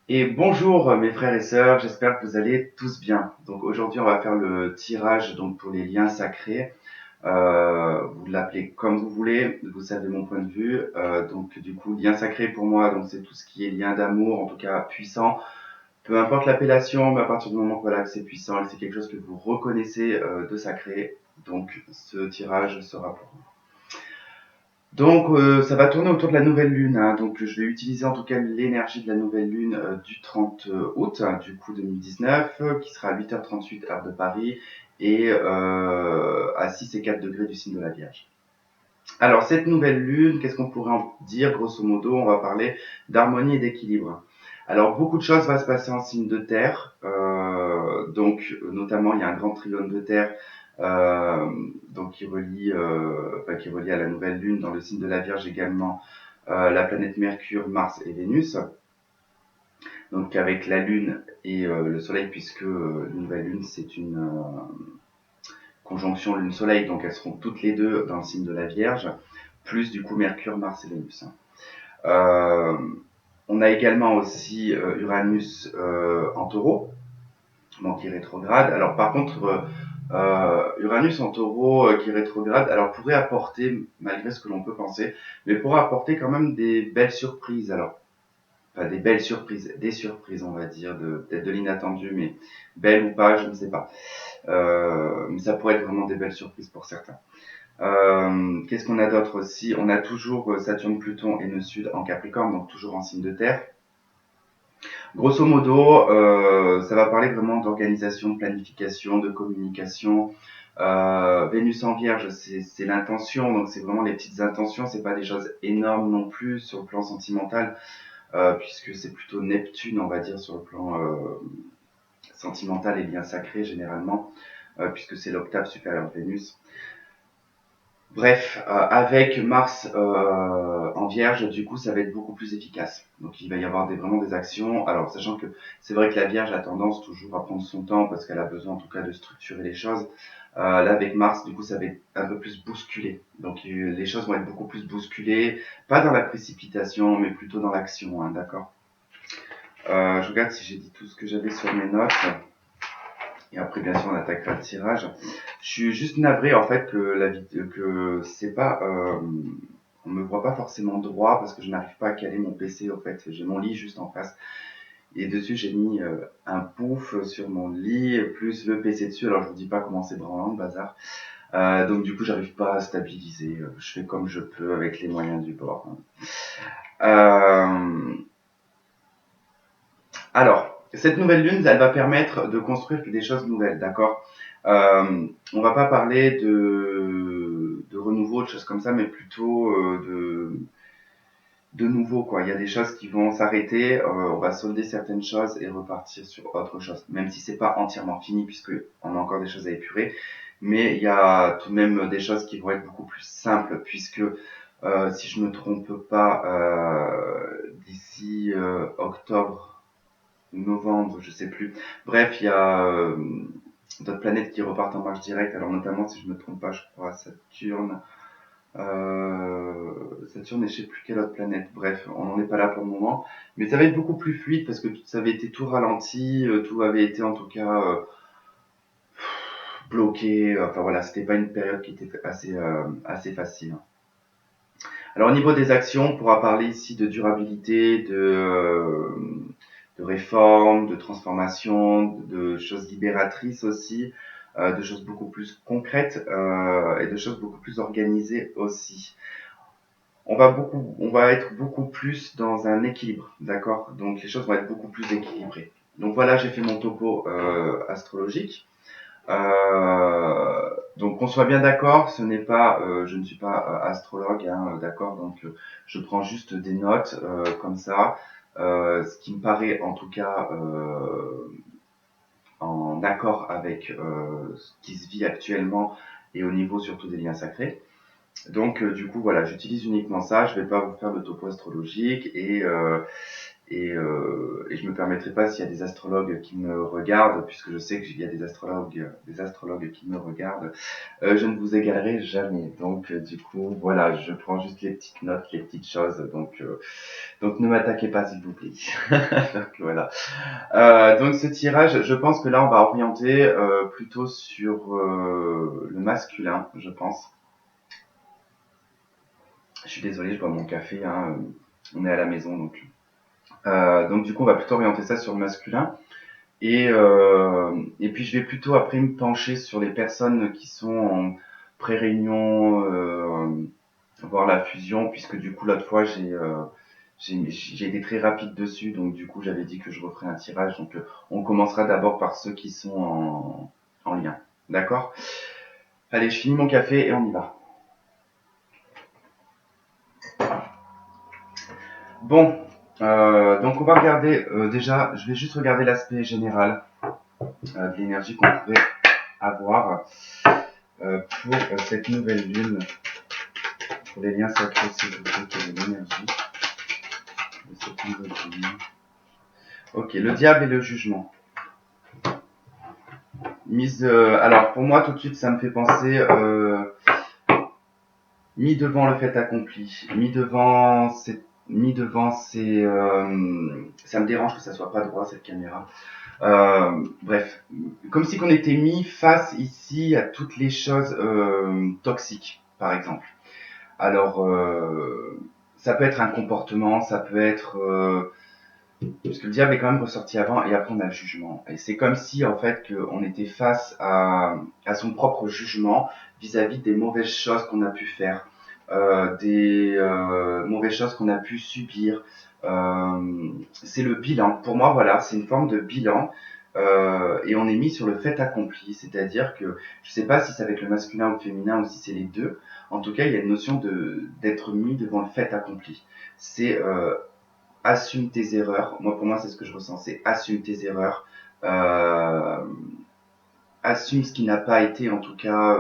Et bonjour mes frères et sœurs, j'espère que vous allez tous bien. Donc aujourd'hui on va faire le tirage donc pour les liens sacrés. Vous l'appelez comme vous voulez, vous savez mon point de vue. Donc du coup lien sacré pour moi donc c'est tout ce qui est lien d'amour, en tout cas puissant. Peu importe l'appellation, mais à partir du moment que, voilà, que c'est puissant et que c'est quelque chose que vous reconnaissez de sacré, donc ce tirage sera pour vous. Donc ça va tourner autour de la nouvelle lune, hein. Donc je vais utiliser en tout cas l'énergie de la nouvelle lune du 30 août, hein, du coup 2019, qui sera à 8h38 heure de Paris et à 6 et 4 degrés du signe de la Vierge. Alors cette nouvelle lune, qu'est-ce qu'on pourrait en dire? Grosso modo, on va parler d'harmonie et d'équilibre. Alors beaucoup de choses vont se passer en signe de terre, donc notamment il y a un grand trigone de terre euh, donc qui relie à la nouvelle lune dans le signe de la Vierge également la planète Mercure, Mars et Vénus. Donc avec la lune et le soleil, puisque la nouvelle lune c'est une conjonction lune-soleil, donc elles seront toutes les deux dans le signe de la Vierge, plus du coup Mercure, Mars et Vénus. Euh, on a également aussi Uranus en taureau, donc qui est rétrograde. Alors par contre, Uranus en taureau qui est rétrograde, alors pourrait apporter, malgré ce que l'on peut penser, mais pourrait apporter quand même des belles surprises. Alors, pas des belles surprises, des surprises on va dire, peut-être de l'inattendu, mais belles ou pas, je ne sais pas. Mais ça pourrait être vraiment des belles surprises pour certains. Qu'est-ce qu'on a d'autre aussi? On a toujours Saturne, Pluton et le Sud en Capricorne, donc toujours en signe de terre. Grosso modo, ça va parler vraiment d'organisation, de planification, de communication. Vénus en Vierge, c'est l'intention, donc c'est vraiment les petites intentions, c'est pas des choses énormes non plus sur le plan sentimental, puisque c'est plutôt Neptune, on va dire, sur le plan sentimental et bien sacré généralement, puisque c'est l'octave supérieure de Vénus. Bref, avec Mars en Vierge, du coup, ça va être beaucoup plus efficace. Donc, il va y avoir vraiment des actions. Alors, sachant que c'est vrai que la Vierge a tendance toujours à prendre son temps parce qu'elle a besoin, en tout cas, de structurer les choses. Là, avec Mars, du coup, ça va être un peu plus bousculé. Donc, les choses vont être beaucoup plus bousculées, pas dans la précipitation, mais plutôt dans l'action, hein, d'accord. Je regarde si j'ai dit tout ce que j'avais sur mes notes. Et après, bien sûr, on attaquera le tirage. Je suis juste navré, en fait, que c'est pas, on me voit pas forcément droit parce que je n'arrive pas à caler mon PC, en fait. J'ai mon lit juste en face. Et dessus, j'ai mis un pouf sur mon lit, plus le PC dessus. Alors, je vous dis pas comment c'est branlant, le bazar. Donc, du coup, j'arrive pas à stabiliser. Je fais comme je peux avec les moyens du bord, hein. Alors, cette nouvelle lune, elle va permettre de construire des choses nouvelles, d'accord. On va pas parler de renouveau, de choses comme ça, mais plutôt de nouveau, quoi. Il y a des choses qui vont s'arrêter, on va solder certaines choses et repartir sur autre chose, même si c'est pas entièrement fini, puisque on a encore des choses à épurer. Mais il y a tout de même des choses qui vont être beaucoup plus simples, puisque si je me trompe pas, d'ici octobre novembre, je sais plus. Bref, il y a d'autres planètes qui repartent en marche directe. Alors notamment, si je me trompe pas, je crois Saturne. Saturne et je sais plus quelle autre planète. Bref, on n'en est pas là pour le moment. Mais ça va être beaucoup plus fluide parce que ça avait été tout ralenti, tout avait été en tout cas bloqué. Enfin voilà, c'était pas une période qui était assez facile. Alors au niveau des actions, on pourra parler ici de durabilité, de réforme, de transformation, de choses libératrices aussi, de choses beaucoup plus concrètes et de choses beaucoup plus organisées aussi. On va être beaucoup plus dans un équilibre, d'accord. Donc les choses vont être beaucoup plus équilibrées. Donc voilà, j'ai fait mon topo astrologique. Donc qu'on soit bien d'accord, ce n'est pas, je ne suis pas astrologue, hein, d'accord. Donc je prends juste des notes comme ça, ce qui me paraît en tout cas en accord avec ce qui se vit actuellement et au niveau surtout des liens sacrés. Donc du coup voilà, j'utilise uniquement ça. Je vais pas vous faire le topo astrologique Et je me permettrai pas, s'il y a des astrologues qui me regardent, puisque je sais qu'il y a des astrologues qui me regardent, je ne vous égalerai jamais. Donc du coup, voilà, je prends juste les petites notes, les petites choses. Donc ne m'attaquez pas, s'il vous plaît. Donc voilà. Donc ce tirage, je pense que là, on va orienter plutôt sur le masculin, je pense. Je suis désolé, je bois mon café. Hein, on est à la maison, donc du coup, on va plutôt orienter ça sur le masculin. Et puis je vais plutôt après me pencher sur les personnes qui sont en pré-réunion, voir la fusion, puisque du coup l'autre fois j'ai été très rapide dessus, donc du coup j'avais dit que je referais un tirage. Donc on commencera d'abord par ceux qui sont en lien. D'accord? Allez, je finis mon café et on y va. Bon, donc on va regarder, déjà, je vais juste regarder l'aspect général de l'énergie qu'on pourrait avoir pour cette nouvelle lune, pour les liens sacrés, s'il vous plaît, de l'énergie de cette nouvelle lune. Ok, le diable et le jugement. Alors pour moi tout de suite ça me fait penser mis devant le fait accompli, ça me dérange que ça soit pas droit cette caméra. Bref, comme si qu'on était mis face ici à toutes les choses toxiques, par exemple. Alors, ça peut être un comportement, ça peut être... parce que le diable est quand même ressorti avant, et après on a le jugement. Et c'est comme si, en fait, qu'on était face à son propre jugement vis-à-vis des mauvaises choses qu'on a pu faire, des mauvaises choses qu'on a pu subir. C'est le bilan. Pour moi, voilà, c'est une forme de bilan. Et on est mis sur le fait accompli, c'est-à-dire que je sais pas si c'est avec le masculin ou le féminin ou si c'est les deux. En tout cas, il y a une notion d'être mis devant le fait accompli. C'est assume tes erreurs. Moi, pour moi, c'est ce que je ressens, c'est assume tes erreurs, euh, assume ce qui n'a pas été, en tout cas,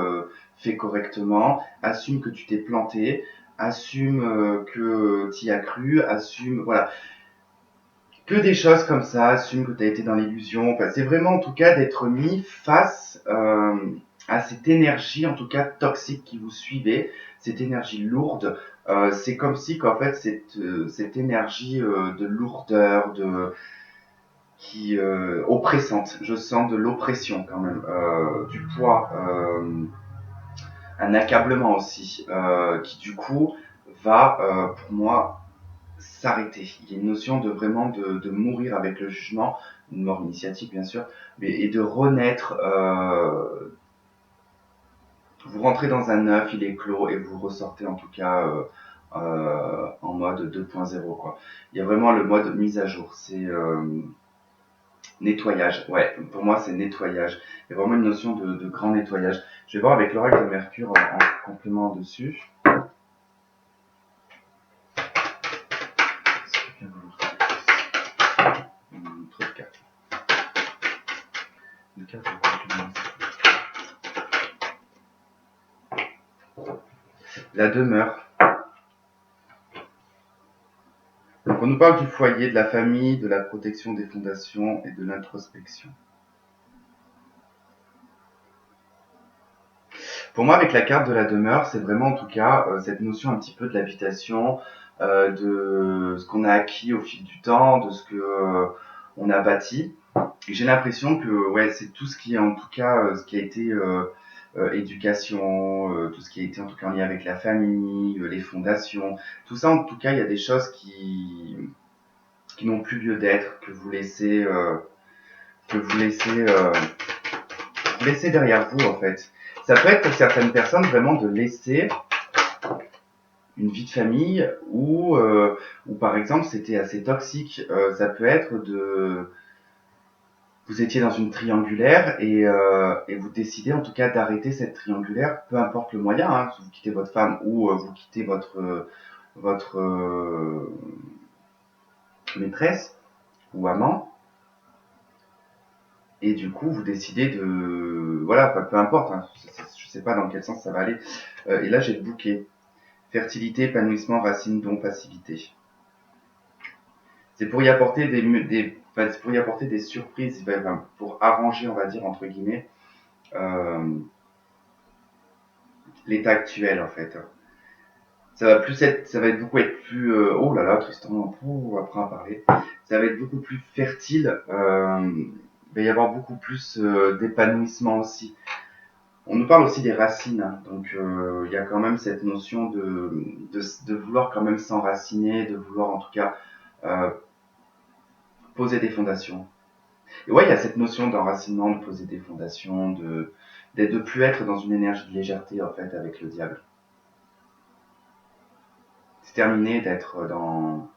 fait correctement, assume que tu t'es planté, assume que tu y as cru, assume, voilà, que des choses comme ça, assume que tu as été dans l'illusion. Enfin, c'est vraiment en tout cas d'être mis face à cette énergie, en tout cas toxique qui vous suivait, cette énergie lourde. C'est comme si qu'en fait cette énergie de lourdeur, qui oppressante. Je sens de l'oppression quand même, du poids, un accablement aussi, qui du coup va pour moi s'arrêter. Il y a une notion de vraiment de mourir avec le jugement, une mort initiatique bien sûr, mais et de renaître. Vous rentrez dans un œuf, il est clos et vous ressortez en tout cas en mode 2.0 quoi. Il y a vraiment le mode mise à jour. C'est nettoyage. Ouais, pour moi c'est nettoyage. Il y a vraiment une notion de grand nettoyage. Je vais voir avec l'oracle de Mercure en complément dessus. Trop de cartes. Une carte de complément. La demeure. Donc on nous parle du foyer, de la famille, de la protection des fondations et de l'introspection. Pour moi, avec la carte de la demeure, c'est vraiment en tout cas cette notion un petit peu de l'habitation, de ce qu'on a acquis au fil du temps, de ce que on a bâti. Et j'ai l'impression que ouais, c'est tout ce qui est en tout cas ce qui a été éducation, tout ce qui a été en tout cas en lien avec la famille, les fondations, tout ça en tout cas il y a des choses qui n'ont plus lieu d'être, que vous laissez derrière vous en fait. Ça peut être pour certaines personnes vraiment de laisser une vie de famille où par exemple c'était assez toxique. Ça peut être de vous étiez dans une triangulaire et vous décidez en tout cas d'arrêter cette triangulaire, peu importe le moyen, hein, si vous quittez votre femme ou vous quittez votre maîtresse ou amant, et du coup vous décidez de... Voilà, peu importe, hein, je sais pas dans quel sens ça va aller. Et là j'ai le bouquet. Fertilité, épanouissement, racine, don, passivité. C'est pour y apporter c'est pour y apporter des surprises, enfin, pour arranger, on va dire, entre guillemets, euh, l'état actuel, en fait. Ça va être beaucoup être plus, oh là là, Tristan, on va en parler. Ça va être beaucoup plus fertile, il va y avoir beaucoup plus d'épanouissement aussi. On nous parle aussi des racines, hein. Donc il y a quand même cette notion de vouloir quand même s'enraciner, de vouloir en tout cas euh, poser des fondations. Et ouais, il y a cette notion d'enracinement, de poser des fondations, de plus être dans une énergie de légèreté en fait avec le diable. C'est terminé d'être dans...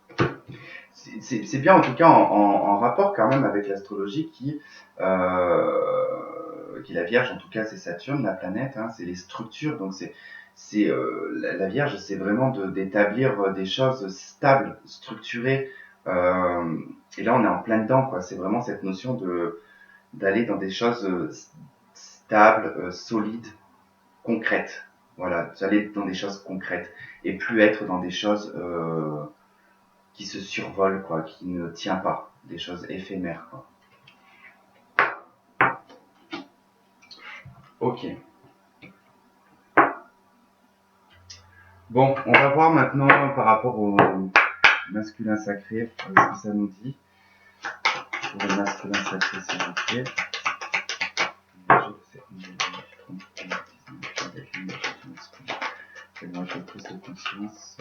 C'est bien en tout cas en rapport quand même avec l'astrologie qui est la Vierge, en tout cas c'est Saturne, la planète, hein, c'est les structures, donc la Vierge, c'est vraiment d'établir des choses stables, structurées, et là on est en plein dedans, quoi. C'est vraiment cette notion d'aller dans des choses stables, solides, concrètes. Voilà, d'aller dans des choses concrètes et plus être dans des choses qui se survolent, quoi, qui ne tient pas, des choses éphémères, quoi. Ok. Bon, on va voir maintenant par rapport au masculin sacré, ce que ça nous dit. Pour le masculin sacré, s'il vous plaît. C'est moi, j'ai prise de conscience.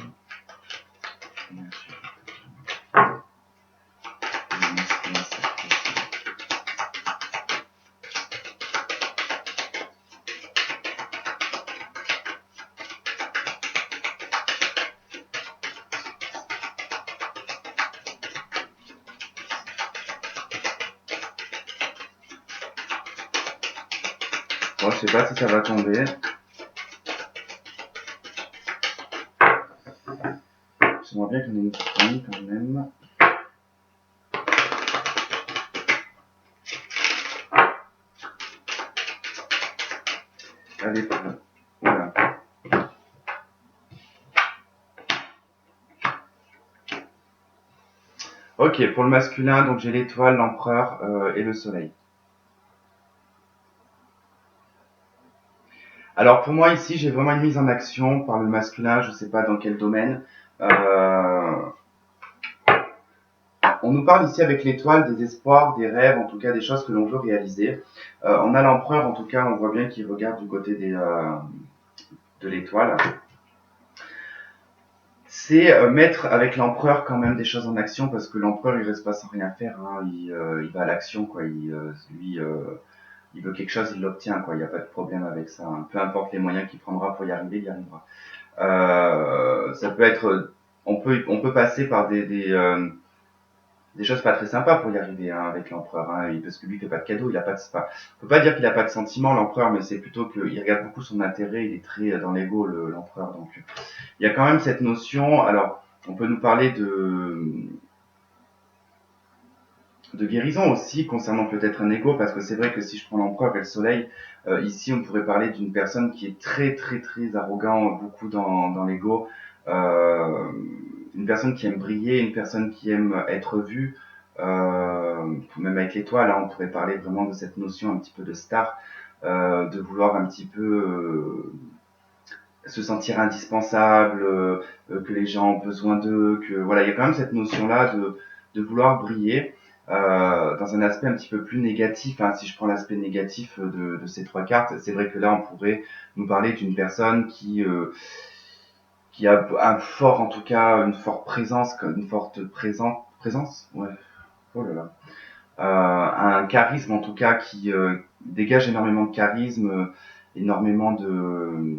Bon, je sais pas si ça va tomber. J'aimerais bien qu'on ait une petite famille quand même. Allez, voilà. Ok, pour le masculin, donc j'ai l'étoile, l'empereur et le soleil. Alors pour moi ici, j'ai vraiment une mise en action par le masculin, je ne sais pas dans quel domaine. On nous parle ici avec l'étoile des espoirs, des rêves, en tout cas des choses que l'on veut réaliser. On a l'empereur, en tout cas, on voit bien qu'il regarde du côté de l'étoile. C'est mettre avec l'empereur quand même des choses en action parce que l'empereur il reste pas sans rien faire, hein. Il va à l'action, quoi. Il veut quelque chose, il l'obtient, quoi. Il n'y a pas de problème avec ça, hein. Peu importe les moyens qu'il prendra pour y arriver, il y arrivera. Ça peut être, on peut passer par des choses pas très sympas pour y arriver, hein, avec l'empereur, hein, parce que lui il fait pas de cadeaux, il a pas de, pas, on peut pas dire qu'il a pas de sentiments l'empereur, mais c'est plutôt qu'il regarde beaucoup son intérêt, il est très dans l'ego l'empereur, donc il y a quand même cette notion. Alors on peut nous parler de guérison aussi concernant peut-être un ego, parce que c'est vrai que si je prends l'empereur et le soleil, ici on pourrait parler d'une personne qui est très très très arrogant, beaucoup dans l'ego, euh, une personne qui aime briller, une personne qui aime être vue, même avec l'étoile, là on pourrait parler vraiment de cette notion un petit peu de star, de vouloir un petit peu se sentir indispensable, que les gens ont besoin d'eux, que voilà, il y a quand même cette notion-là de vouloir briller dans un aspect un petit peu plus négatif. Hein. Si je prends l'aspect négatif de ces trois cartes, c'est vrai que là, on pourrait nous parler d'une personne qui a un fort, en tout cas, une forte présence, une forte présence, ouais, oh là là, un charisme en tout cas qui dégage énormément de charisme, énormément de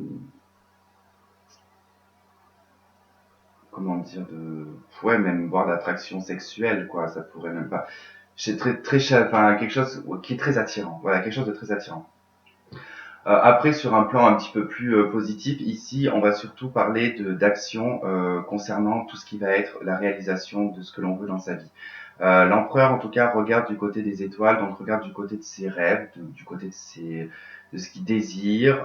comment dire, ouais, même voire d'attraction sexuelle, quoi, ça pourrait même pas, c'est enfin, quelque chose qui est très attirant, voilà, quelque chose de très attirant. Après, sur un plan un petit peu plus positif, ici, on va surtout parler d'action concernant tout ce qui va être la réalisation de ce que l'on veut dans sa vie. L'empereur, en tout cas, regarde du côté des étoiles, donc regarde du côté de ses rêves, du côté de ce qu'il désire.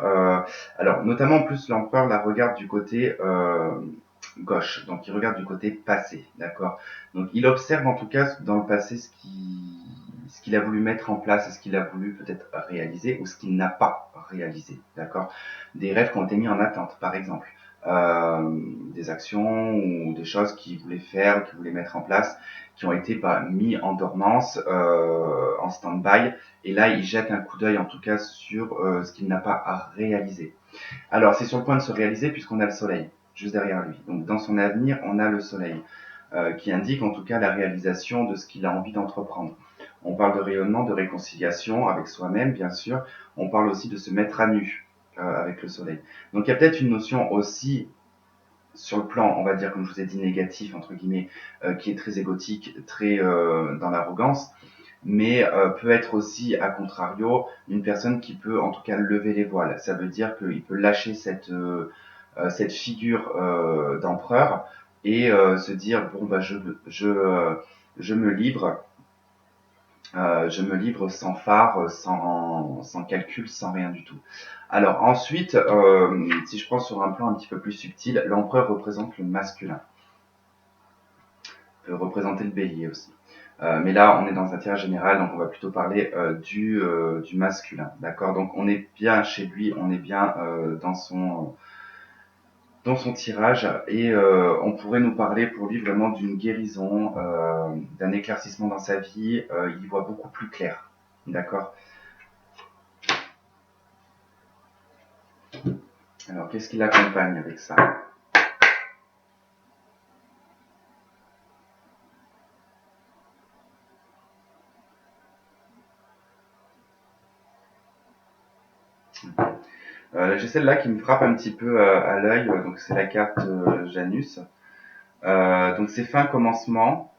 Alors, notamment en plus, l'empereur la regarde du côté gauche. Donc il regarde du côté passé, d'accord. Donc il observe en tout cas dans le passé ce qu'il a voulu mettre en place, ce qu'il a voulu peut-être réaliser ou ce qu'il n'a pas réalisé, d'accord. Des rêves qui ont été mis en attente, par exemple. Des actions ou des choses qu'il voulait faire, qu'il voulait mettre en place, qui ont été mis en dormance, en stand-by, et là il jette un coup d'œil en tout cas sur ce qu'il n'a pas réalisé. Alors c'est sur le point de se réaliser puisqu'on a le soleil juste derrière lui. Donc dans son avenir, on a le soleil qui indique en tout cas la réalisation de ce qu'il a envie d'entreprendre. On parle de rayonnement, de réconciliation avec soi-même, bien sûr. On parle aussi de se mettre à nu avec le soleil. Donc il y a peut-être une notion aussi sur le plan, on va dire, comme je vous ai dit, négatif, entre guillemets, qui est très égotique, très dans l'arrogance, mais peut être aussi, à contrario, une personne qui peut en tout cas lever les voiles. Ça veut dire qu'il peut lâcher cette figure d'empereur et se dire bon bah je me livre je me livre sans phare, sans calcul, sans rien du tout. Alors ensuite, si je prends sur un plan un petit peu plus subtil, l'empereur représente le masculin, peut représenter le bélier aussi. Mais là, on est dans un tirage général, donc on va plutôt parler du masculin, d'accord. Donc on est bien chez lui, on est bien dans son tirage et on pourrait nous parler pour lui vraiment d'une guérison, d'un éclaircissement dans sa vie. Il y voit beaucoup plus clair, d'accord. Alors qu'est-ce qui l'accompagne avec ça? J'ai celle-là qui me frappe un petit peu à l'œil, donc c'est la carte Janus. Donc c'est fin commencement,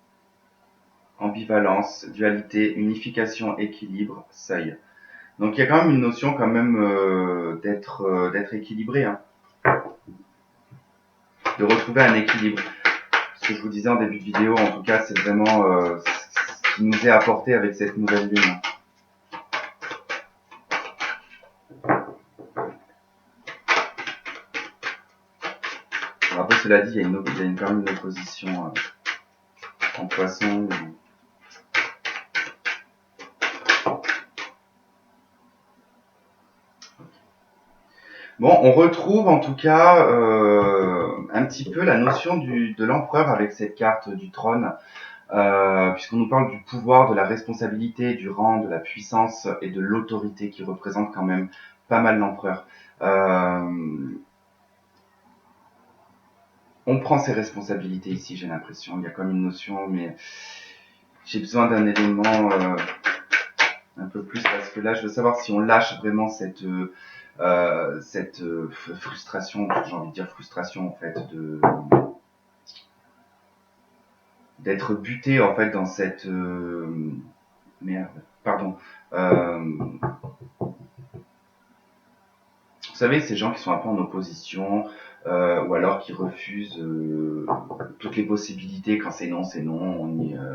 ambivalence, dualité, unification, équilibre, seuil. Donc il y a quand même une notion quand même d'être équilibré, hein, de retrouver un équilibre. Ce que je vous disais en début de vidéo, en tout cas, c'est vraiment ce qui nous est apporté avec cette nouvelle lune. Alors après, cela dit, il y a quand même une opposition en poisson. Bon, on retrouve en tout cas un petit peu la notion de l'empereur avec cette carte du trône, puisqu'on nous parle du pouvoir, de la responsabilité, du rang, de la puissance et de l'autorité qui représente quand même pas mal l'empereur. On prend ses responsabilités ici, j'ai l'impression. Il y a comme une notion, mais j'ai besoin d'un élément un peu plus parce que là, je veux savoir si on lâche vraiment cette frustration, j'ai envie de dire frustration en fait, d'être buté en fait dans cette merde, pardon. Vous savez, ces gens qui sont un peu en opposition, ou alors qui refusent toutes les possibilités. Quand c'est non, c'est non.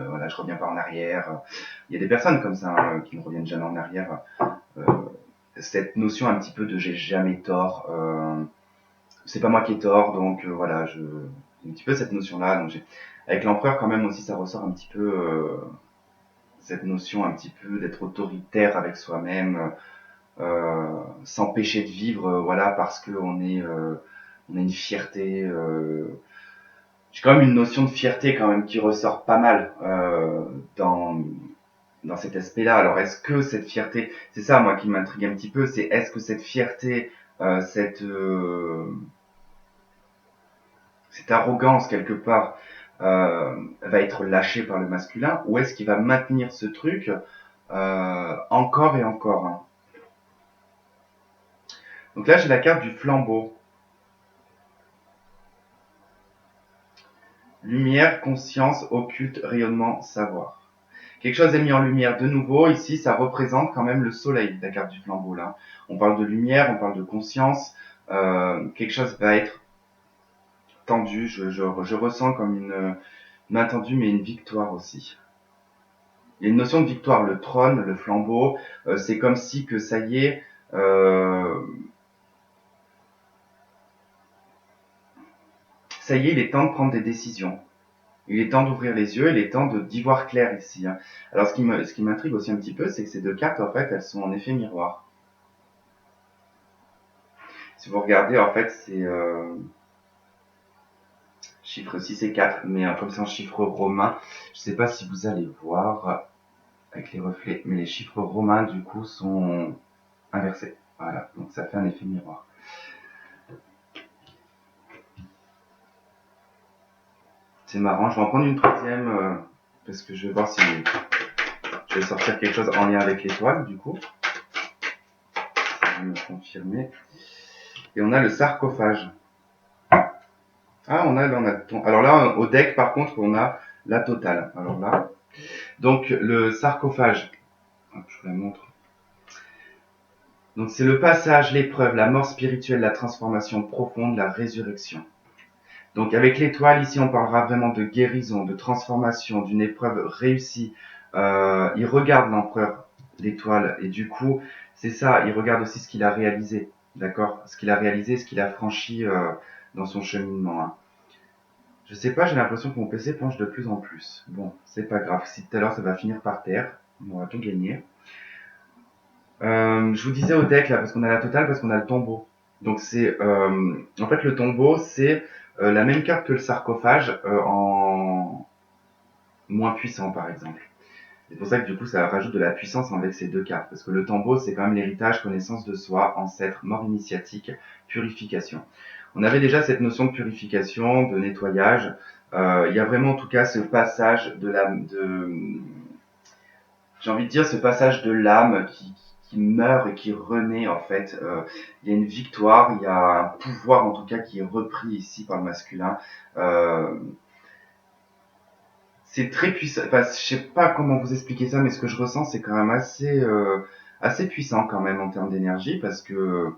Voilà, je reviens pas en arrière. Il y a des personnes comme ça qui ne reviennent jamais en arrière. Euh, cette notion un petit peu de j'ai jamais tort. C'est pas moi qui ai tort, donc voilà, un petit peu cette notion-là. Donc avec l'empereur quand même aussi, ça ressort un petit peu cette notion un petit peu d'être autoritaire avec soi-même. S'empêcher de vivre, voilà, parce que on a une fierté. J'ai quand même une notion de fierté quand même qui ressort pas mal dans cet aspect-là. Alors est-ce que cette fierté, c'est ça moi qui m'intrigue un petit peu, c'est est-ce que cette fierté, cette arrogance quelque part va être lâchée par le masculin, ou est-ce qu'il va maintenir ce truc encore et encore, hein. Donc là j'ai la carte du flambeau. Lumière, conscience, occulte, rayonnement, savoir. Quelque chose est mis en lumière de nouveau. Ici, ça représente quand même le soleil, la carte du flambeau là. On parle de lumière, on parle de conscience. Quelque chose va être tendu. Je ressens comme une main tendue, mais une victoire aussi. Il y a une notion de victoire. Le trône, le flambeau, c'est comme si que ça y est. ça y est, il est temps de prendre des décisions. Il est temps d'ouvrir les yeux, il est temps d'y voir clair ici. Hein. Alors ce qui m'intrigue aussi un petit peu, c'est que ces deux cartes, en fait, elles sont en effet miroir. Si vous regardez, en fait, c'est chiffre 6 et 4, mais comme c'est en chiffre romain, je ne sais pas si vous allez voir avec les reflets, mais les chiffres romains, du coup, sont inversés. Voilà, donc ça fait un effet miroir. C'est marrant, je vais en prendre une troisième, parce que je vais voir si je vais sortir quelque chose en lien avec l'étoile, du coup. Ça va me confirmer. Et on a le sarcophage. Ah, on a alors là, au deck, par contre, on a la totale. Alors là, donc le sarcophage, je vous la montre. Donc c'est le passage, l'épreuve, la mort spirituelle, la transformation profonde, la résurrection. Donc avec l'étoile, ici, on parlera vraiment de guérison, de transformation, d'une épreuve réussie. Il regarde l'empereur, l'étoile, et du coup, c'est ça, il regarde aussi ce qu'il a réalisé, d'accord? Ce qu'il a réalisé, ce qu'il a franchi dans son cheminement. Hein. Je sais pas, j'ai l'impression que mon PC penche de plus en plus. Bon, c'est pas grave, si tout à l'heure ça va finir par terre, on va tout gagner. Je vous disais au deck là, parce qu'on a la totale, parce qu'on a le tombeau. Donc c'est, en fait le tombeau, c'est la même carte que le sarcophage en moins puissant par exemple. C'est pour ça que du coup ça rajoute de la puissance avec ces deux cartes, parce que le tombeau c'est quand même l'héritage, connaissance de soi, ancêtre, mort initiatique, purification. On avait déjà cette notion de purification, de nettoyage. Il y a vraiment en tout cas ce passage j'ai envie de dire ce passage de l'âme qui meurt et qui renaît en fait. Il y a une victoire, il y a un pouvoir en tout cas qui est repris ici par le masculin. C'est très puissant. Enfin, je sais pas comment vous expliquer ça, mais ce que je ressens, c'est quand même assez puissant quand même en termes d'énergie, parce que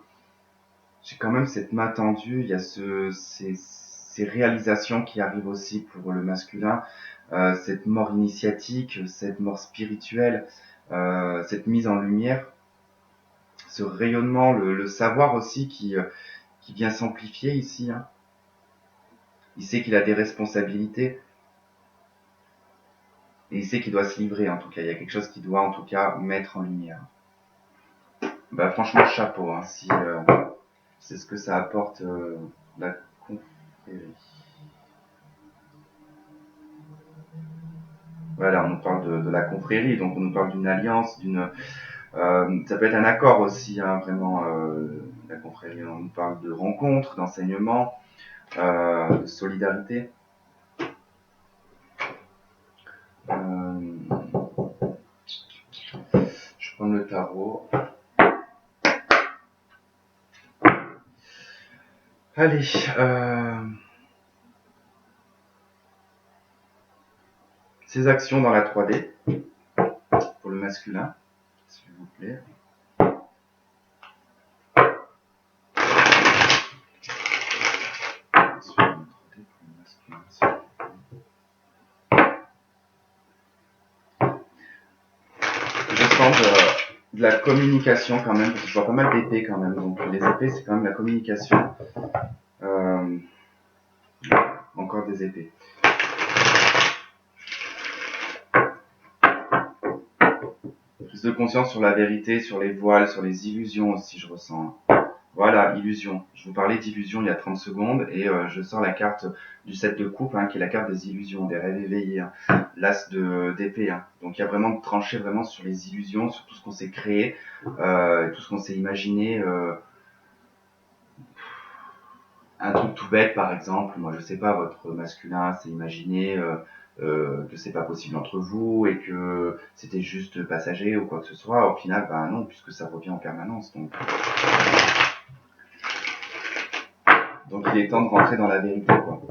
j'ai quand même cette main tendue. Il y a ces réalisations qui arrivent aussi pour le masculin, cette mort initiatique, cette mort spirituelle, cette mise en lumière, ce rayonnement, le savoir aussi qui vient s'amplifier ici. Hein. Il sait qu'il a des responsabilités. Et il sait qu'il doit se livrer, en tout cas. Il y a quelque chose qu'il doit, en tout cas, mettre en lumière. Bah, franchement, chapeau, hein, si c'est ce que ça apporte la confrérie. Voilà, on nous parle de la confrérie, donc on nous parle d'une alliance, ça peut être un accord aussi, hein, vraiment, la confrérie. On nous parle de rencontres, d'enseignement, de solidarité. Je prends le tarot. Allez, ces actions dans la 3D, pour le masculin, s'il vous plaît. Je sens de la communication quand même, parce que je vois pas mal d'épées quand même, donc les épées c'est quand même la communication. Encore des épées. Plus de conscience sur la vérité, sur les voiles, sur les illusions aussi, je ressens. Voilà, illusion. Je vous parlais d'illusion il y a 30 secondes et je sors la carte du 7 de coupe, hein, qui est la carte des illusions, des rêves éveillés, hein. L'as d'épée. Hein. Donc il y a vraiment de trancher vraiment sur les illusions, sur tout ce qu'on s'est créé, tout ce qu'on s'est imaginé. Un truc tout bête par exemple, moi je sais pas, votre masculin s'est imaginé que c'est pas possible entre vous et que c'était juste passager ou quoi que ce soit. Au final, bah non, puisque ça revient en permanence. Donc il est temps de rentrer dans la vérité, quoi.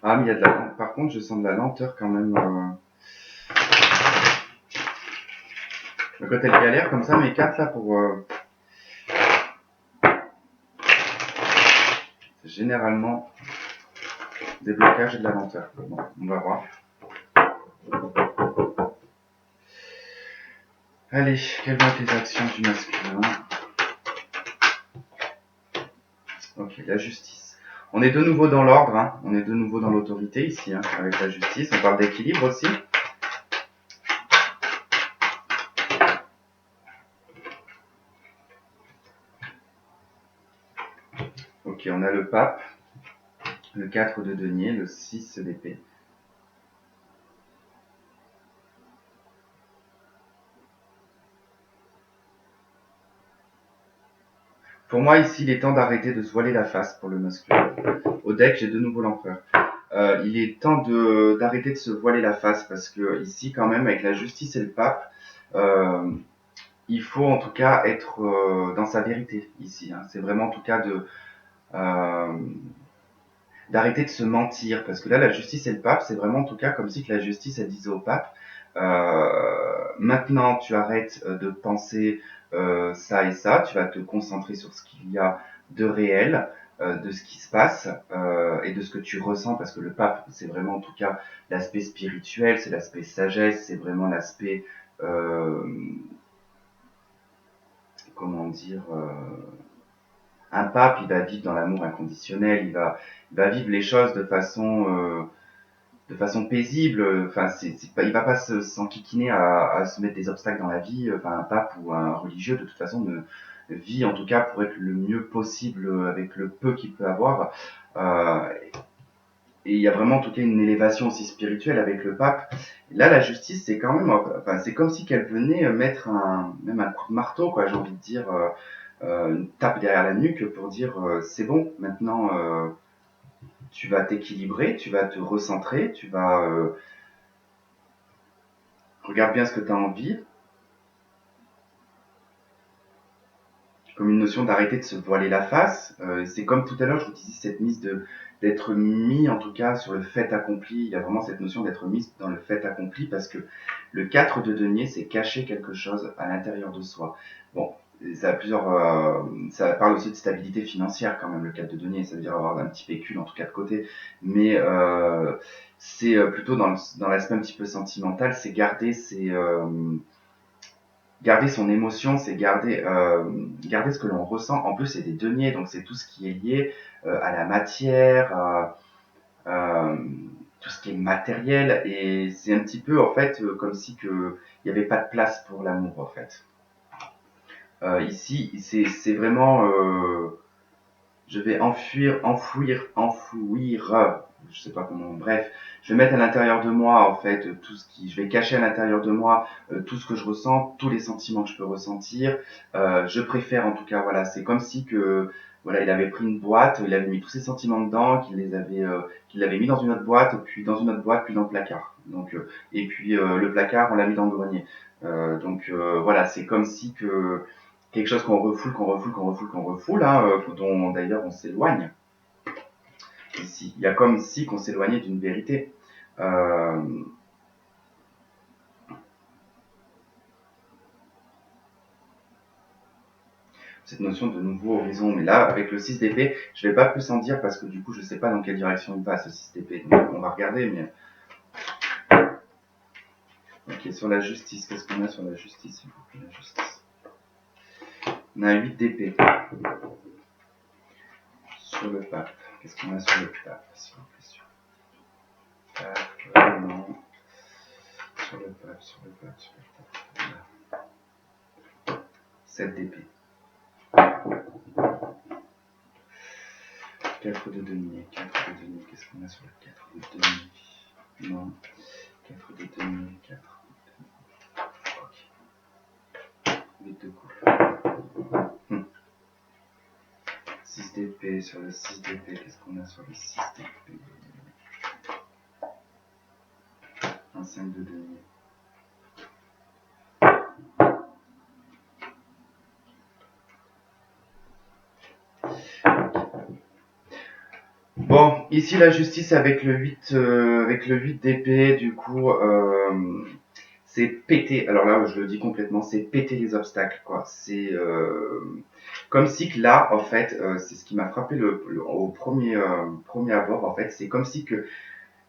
Ah, mais il y a par contre, je sens de la lenteur quand même. Quand elle galère comme ça, mes cartes là pour. Généralement. des blocages et de la lenteur. Bon, on va voir. Allez, quelles vont être les actions du masculin? Ok, la justice. On est de nouveau dans l'ordre, hein. On est de nouveau dans l'autorité ici, hein, avec la justice. On parle d'équilibre aussi. Ok, on a le pape, le 4 de denier, le 6 d'épée. Pour moi, ici, il est temps d'arrêter de se voiler la face pour le masculin. Au deck, j'ai de nouveau l'empereur. Il est temps d'arrêter de se voiler la face parce que ici, quand même, avec la justice et le pape, il faut en tout cas être dans sa vérité ici. Hein. C'est vraiment en tout cas d'arrêter de se mentir parce que là, la justice et le pape, c'est vraiment en tout cas comme si que la justice elle disait au pape maintenant, tu arrêtes de penser ça et ça, tu vas te concentrer sur ce qu'il y a de réel, de ce qui se passe et de ce que tu ressens, parce que le pape, c'est vraiment en tout cas l'aspect spirituel, c'est l'aspect sagesse, c'est vraiment l'aspect, comment dire, un pape, il va vivre dans l'amour inconditionnel, il va vivre les choses de façon paisible. Enfin, il va pas s'enquiquiner à se mettre des obstacles dans la vie. Enfin, un pape ou un religieux, de toute façon, ne vit en tout cas pour être le mieux possible avec le peu qu'il peut avoir. Euh, et il y a vraiment en tout cas une élévation aussi spirituelle avec le pape. Là, la justice, c'est quand même, enfin, c'est comme si qu'elle venait mettre même un coup de marteau, quoi. J'ai envie de dire, une tape derrière la nuque pour dire, c'est bon, maintenant. Tu vas t'équilibrer, tu vas te recentrer, tu vas regarde bien ce que tu as envie, comme une notion d'arrêter de se voiler la face. C'est comme tout à l'heure, je vous disais cette mise d'être mis en tout cas sur le fait accompli. Il y a vraiment cette notion d'être mis dans le fait accompli parce que le 4 de denier, c'est cacher quelque chose à l'intérieur de soi. Bon, ça a ça parle aussi de stabilité financière quand même, le 4 de denier, ça veut dire avoir un petit pécule en tout cas de côté, mais c'est plutôt dans l'aspect un petit peu sentimental, c'est garder son émotion, c'est garder ce que l'on ressent. En plus, c'est des deniers, donc c'est tout ce qui est lié à la matière, euh, tout ce qui est matériel, et c'est un petit peu en fait comme si il n'y avait pas de place pour l'amour en fait. Ici, c'est vraiment je vais enfouir, je sais pas comment, bref, je vais mettre à l'intérieur de moi, en fait, je vais cacher à l'intérieur de moi tout ce que je ressens, tous les sentiments que je peux ressentir. Je préfère, en tout cas, voilà, c'est comme si voilà, il avait pris une boîte, il avait mis tous ses sentiments dedans, qu'il l'avait mis dans une autre boîte, puis dans une autre boîte, puis dans le placard. Donc, et puis le placard, on l'a mis dans le grenier. Voilà, c'est comme si quelque chose qu'on refoule, hein, dont d'ailleurs on s'éloigne. Ici, il y a comme si qu'on s'éloignait d'une vérité. Cette notion de nouveau horizon, mais là, avec le 6 d'épée, je vais pas plus en dire parce que du coup, je sais pas dans quelle direction il va ce 6 d'épée. Donc, on va regarder, mais. Ok, sur la justice, qu'est-ce qu'on a sur la justice, s'il vous plaît, la justice. On a 8 d'épée. Sur le pape, qu'est-ce qu'on a sur le pape, s'il vous plaît, sur le pape, non. Sur le pape, sur le pape, sur le pape. 7 d'épée. 4 de denier, 4 de denier, qu'est-ce qu'on a sur le 4 de denier? Non, 4 de denier, 4 de denier. Ok. 8 de couple. 6 d'épée, sur le 6 d'épée, qu'est-ce qu'on a sur le 6 d'épée? Un 5 de denier. Bon, ici la justice avec le 8 d'épée, du coup, c'est péter, alors là je le dis complètement, c'est péter les obstacles, quoi. C'est comme si que là, en fait, c'est ce qui m'a frappé au premier abord, en fait, c'est comme si que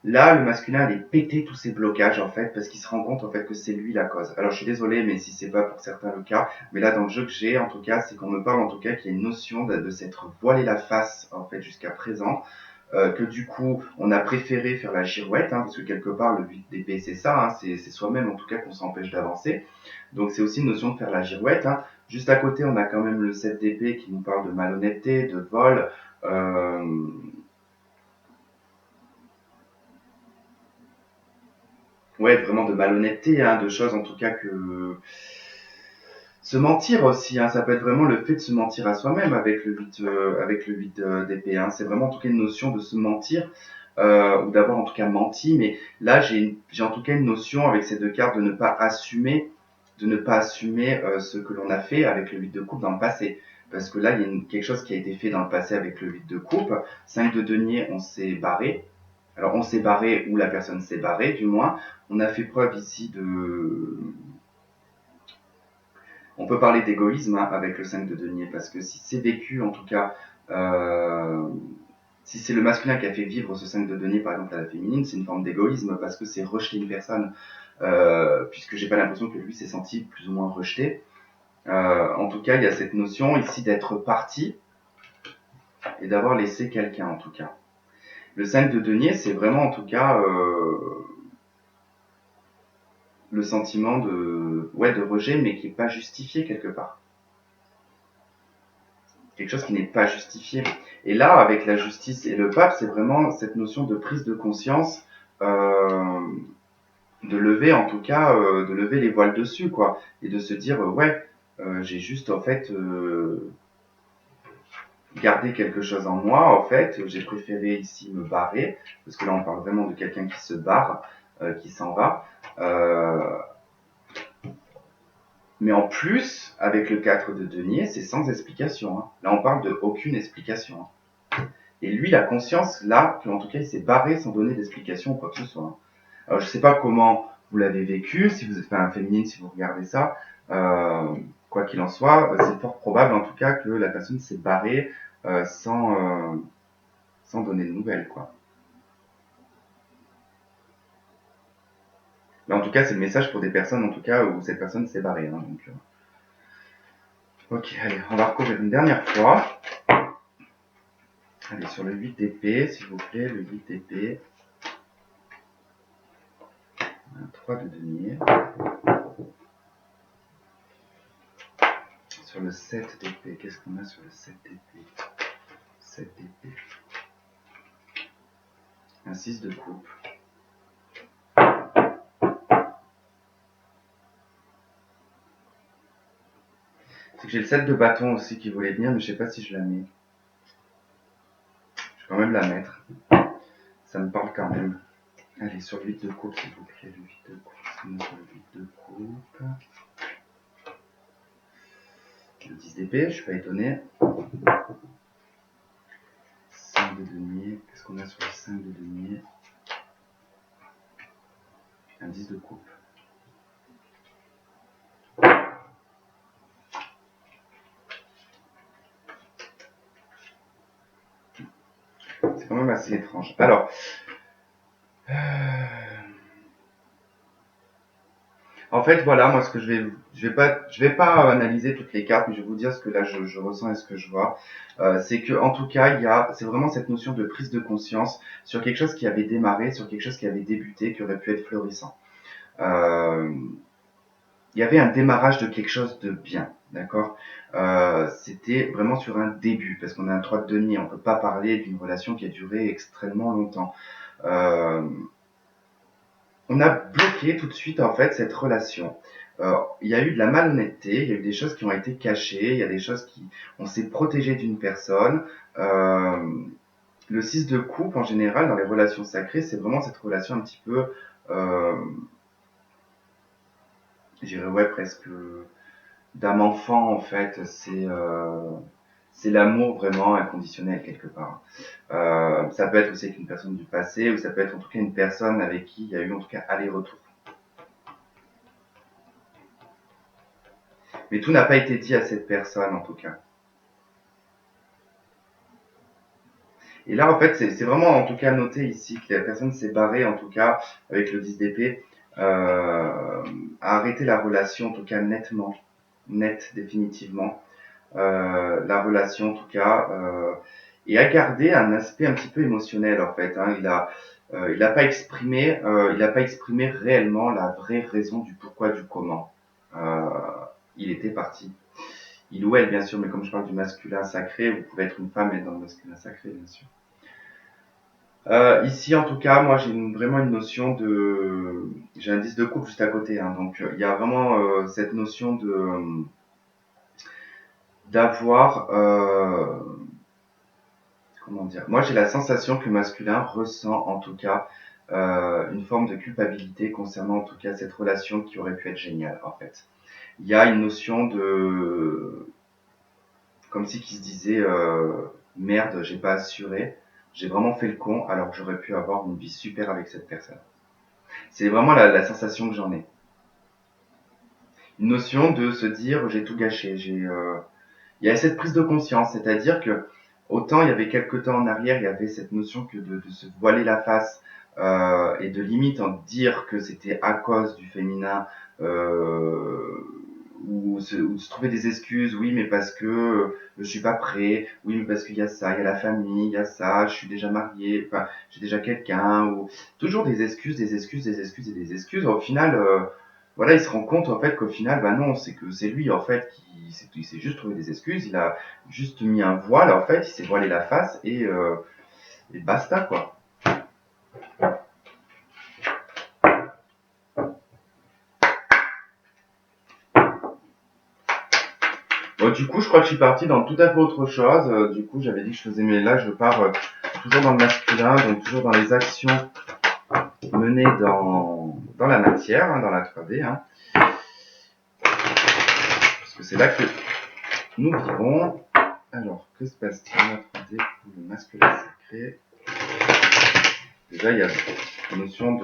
là, le masculin allait péter tous ces blocages, en fait, parce qu'il se rend compte, en fait, que c'est lui la cause. Alors, je suis désolé, mais si c'est pas pour certains le cas, mais là, dans le jeu que j'ai, en tout cas, c'est qu'on me parle, en tout cas, qu'il y a une notion de s'être voilé la face, en fait, jusqu'à présent, que du coup, on a préféré faire la girouette, hein, parce que quelque part, le 8 d'épée, c'est ça, hein, c'est soi-même, en tout cas, qu'on s'empêche d'avancer. Donc, c'est aussi une notion de faire la girouette, hein. Juste à côté, on a quand même le 7 d'épée qui nous parle de malhonnêteté, de vol, ouais, vraiment de malhonnêteté, hein, de choses en tout cas que se mentir aussi, hein, ça peut être vraiment le fait de se mentir à soi-même avec le 8 d'épée. Hein. C'est vraiment en tout cas une notion de se mentir ou d'avoir en tout cas menti. Mais là, j'ai en tout cas une notion avec ces deux cartes de ne pas assumer ce que l'on a fait avec le 8 de coupe dans le passé. Parce que là, il y a quelque chose qui a été fait dans le passé avec le 8 de coupe. 5 de denier, on s'est barré. Alors on s'est barré ou la personne s'est barrée du moins. On a fait preuve ici de... On peut parler d'égoïsme hein, avec le 5 de denier parce que si c'est vécu en tout cas, euh, si c'est le masculin qui a fait vivre ce 5 de denier par exemple à la féminine, c'est une forme d'égoïsme parce que c'est rejeter une personne puisque j'ai pas l'impression que lui s'est senti plus ou moins rejeté. En tout cas, il y a cette notion ici d'être parti et d'avoir laissé quelqu'un en tout cas. Le 5 de denier, c'est vraiment en tout cas le sentiment de rejet, mais qui n'est pas justifié quelque part. Quelque chose qui n'est pas justifié. Et là, avec la justice et le pape, c'est vraiment cette notion de prise de conscience, euh, de lever en tout cas, de lever les voiles dessus, quoi, et de se dire ouais, j'ai juste en fait gardé quelque chose en moi, en fait, j'ai préféré ici me barrer, parce que là on parle vraiment de quelqu'un qui se barre, qui s'en va. Mais en plus, avec le 4 de denier, c'est sans explication. Hein. Là, on parle de aucune explication. Hein. Et lui, il a conscience, là, qu'en tout cas, il s'est barré sans donner d'explication ou quoi que ce soit. Hein. Alors, je sais pas comment vous l'avez vécu, si vous êtes pas un féminine, si vous regardez ça. Quoi qu'il en soit, c'est fort probable, en tout cas, que la personne s'est barrée sans donner de nouvelles, quoi. Mais en tout cas, c'est le message pour des personnes, en tout cas, où cette personne s'est barrée. Hein, donc, ok, allez, on va recouvrir une dernière fois. Allez, sur le 8 d'épée, s'il vous plaît, le 8 d'épée. Un 3 de denier. Sur le 7 d'épée, qu'est-ce qu'on a sur le 7 d'épée 7 d'épée. Un 6 de coupe. C'est que j'ai le 7 de bâton aussi qui voulait venir, mais je sais pas si je la mets. Je vais quand même la mettre. Ça me parle quand même. Allez, sur le 8 de coupe, s'il vous plaît, le 8 de coupe. Qu'est-ce qu'on a sur le 8 de coupe Le 10 d'épée, je suis pas étonné. 5 de denier. Qu'est-ce qu'on a sur le 5 de denier Un 10 de coupe. C'est quand même assez étrange. Alors, en fait, voilà, moi, ce que je vais pas analyser toutes les cartes, mais je vais vous dire ce que là je ressens et ce que je vois. C'est que, en tout cas, c'est vraiment cette notion de prise de conscience sur quelque chose qui avait démarré, sur quelque chose qui avait débuté, qui aurait pu être florissant. Euh, il y avait un démarrage de quelque chose de bien, d'accord. C'était vraiment sur un début, parce qu'on a un 3 de denier, on peut pas parler d'une relation qui a duré extrêmement longtemps. Euh, on a bloqué tout de suite en fait cette relation. Il y a eu de la malhonnêteté, il y a eu des choses qui ont été cachées, il y a des choses qui... On s'est protégé d'une personne. Le 6 de coupe, en général, dans les relations sacrées, c'est vraiment cette relation un petit peu... je dirais ouais, presque d'âme enfant en fait. C'est l'amour vraiment inconditionnel quelque part. Ça peut être aussi avec une personne du passé, ou ça peut être en tout cas une personne avec qui il y a eu en tout cas aller-retour. Mais tout n'a pas été dit à cette personne, en tout cas. Et là, en fait, c'est vraiment, en tout cas, noté ici que la personne s'est barrée, en tout cas, avec le 10 d'épée, a arrêté la relation, en tout cas, nettement, net, définitivement. La relation, en tout cas, et a gardé un aspect un petit peu émotionnel, en fait. Hein. Il a pas exprimé, il a pas exprimé réellement la vraie raison du pourquoi, du comment. Euh, il était parti. Il ou elle, bien sûr, mais comme je parle du masculin sacré, vous pouvez être une femme et être dans le masculin sacré, bien sûr. Ici, en tout cas, moi, j'ai vraiment une notion de... J'ai un 10 de coupe juste à côté, hein, donc il y a vraiment cette notion de d'avoir... comment dire? Moi, j'ai la sensation que le masculin ressent, en tout cas, une forme de culpabilité concernant, en tout cas, cette relation qui aurait pu être géniale, en fait. Il y a une notion de... Comme si qui se disait merde, j'ai pas assuré, j'ai vraiment fait le con alors que j'aurais pu avoir une vie super avec cette personne. C'est vraiment la sensation que j'en ai. Une notion de se dire j'ai tout gâché. Il y a cette prise de conscience, c'est-à-dire que autant il y avait quelques temps en arrière, il y avait cette notion que de se voiler la face et de limite en dire que c'était à cause du féminin ou se trouver des excuses, oui mais parce que je suis pas prêt, oui mais parce qu'il y a ça, il y a la famille, il y a ça, je suis déjà marié, enfin j'ai déjà quelqu'un, ou toujours des excuses, des excuses, des excuses et des excuses. Au final, voilà, il se rend compte en fait qu'au final, bah non, c'est que c'est lui en fait il s'est juste trouvé des excuses, il a juste mis un voile en fait, il s'est voilé la face et basta quoi. Bon, du coup, je crois que je suis parti dans tout à fait autre chose. Du coup, j'avais dit que je faisais, mais là, je pars toujours dans le masculin, donc toujours dans les actions menées dans la matière, hein, dans la 3D, hein, parce que c'est là que nous vivons. Alors, que se passe-t-il dans la 3D pour le masculin sacré? Déjà, il y a une notion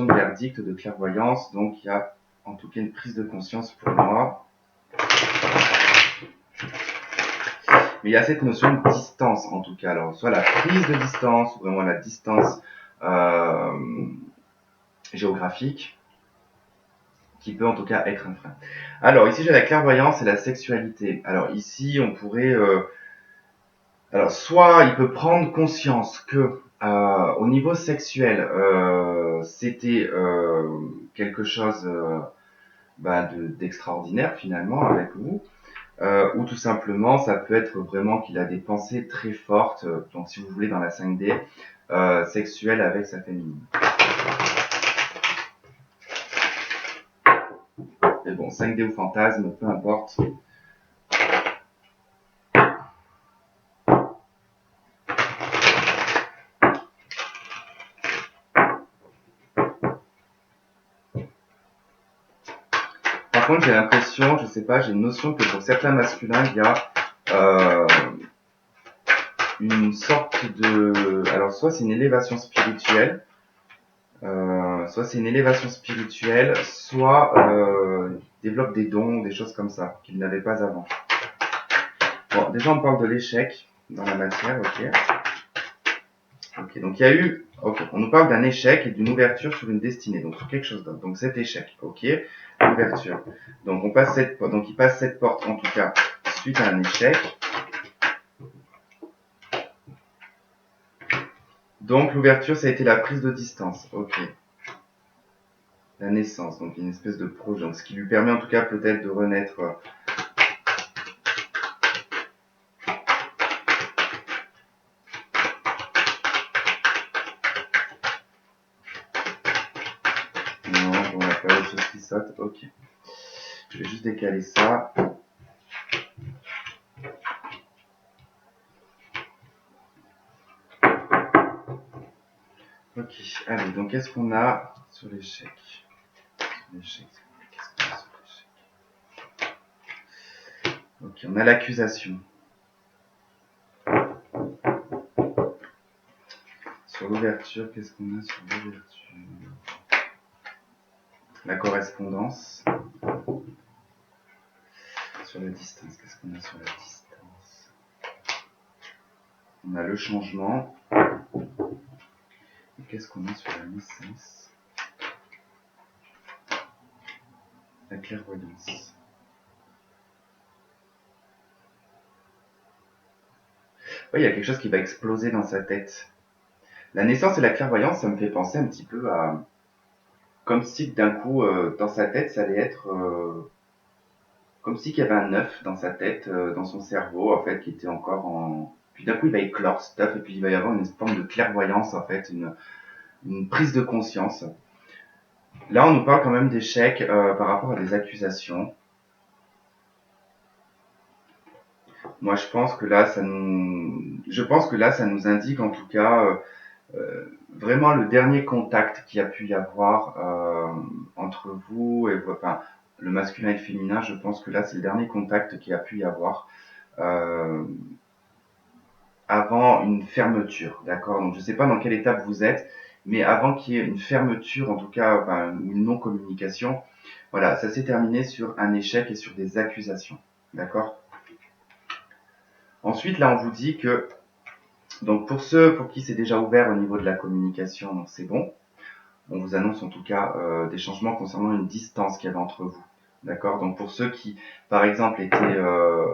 de verdict, de clairvoyance, donc il y a en tout cas une prise de conscience pour moi. Mais il y a cette notion de distance en tout cas, alors soit la prise de distance, ou vraiment la distance géographique, qui peut en tout cas être un frein. Alors ici j'ai la clairvoyance et la sexualité. Alors ici on pourrait... alors soit il peut prendre conscience que au niveau sexuel, c'était quelque chose d'extraordinaire finalement avec vous, ou tout simplement ça peut être vraiment qu'il a des pensées très fortes, donc si vous voulez dans la 5D, sexuelle avec sa féminine. Mais bon, 5D ou fantasme, peu importe. Par contre, j'ai l'impression, je sais pas, j'ai une notion que pour certains masculins, il y a une sorte de... Alors, soit c'est une élévation spirituelle, soit développe des dons, des choses comme ça, qu'ils n'avaient pas avant. Bon, déjà, on parle de l'échec dans la matière, ok. Ok, donc il y a eu... Ok, on nous parle d'un échec et d'une ouverture sur une destinée, donc sur quelque chose d'autre. Donc cet échec, ok, ouverture. Donc il passe cette porte, en tout cas, suite à un échec. Donc l'ouverture, ça a été la prise de distance, ok. La naissance, donc une espèce de projet, donc ce qui lui permet en tout cas peut-être de renaître. Non, bon, on n'a pas autre chose qui saute, ok. Je vais juste décaler ça. Ok, allez, donc qu'est-ce qu'on a sur l'échec? Qu'est-ce qu'on a sur l'échec? Ok, on a l'accusation. Sur l'ouverture, qu'est-ce qu'on a sur l'ouverture? La correspondance. sur la distance, qu'est-ce qu'on a sur la distance? On a le changement. Et qu'est-ce qu'on a sur la naissance? La clairvoyance. Oui, il y a quelque chose qui va exploser dans sa tête. La naissance et la clairvoyance, ça me fait penser un petit peu à... Comme si d'un coup, dans sa tête, ça allait être... comme si qu'il y avait un œuf dans sa tête, dans son cerveau, en fait, qui était encore en... Puis d'un coup, il va éclore cet œuf, et puis il va y avoir une forme de clairvoyance, en fait, une prise de conscience. Là, on nous parle quand même d'échecs par rapport à des accusations. Moi, je pense que là, ça nous indique en tout cas vraiment le dernier contact qu'il y a pu y avoir entre vous et enfin, le masculin et le féminin. Je pense que là, c'est le dernier contact qu'il y a pu y avoir avant une fermeture, d'accord? Donc, je ne sais pas dans quelle étape vous êtes, mais avant qu'il y ait une fermeture, en tout cas, enfin, une non-communication, voilà, ça s'est terminé sur un échec et sur des accusations, d'accord? Ensuite, là, on vous dit que, donc pour ceux pour qui c'est déjà ouvert au niveau de la communication, donc c'est bon. On vous annonce en tout cas des changements concernant une distance qu'il y avait entre vous. D'accord? Donc pour ceux qui, par exemple,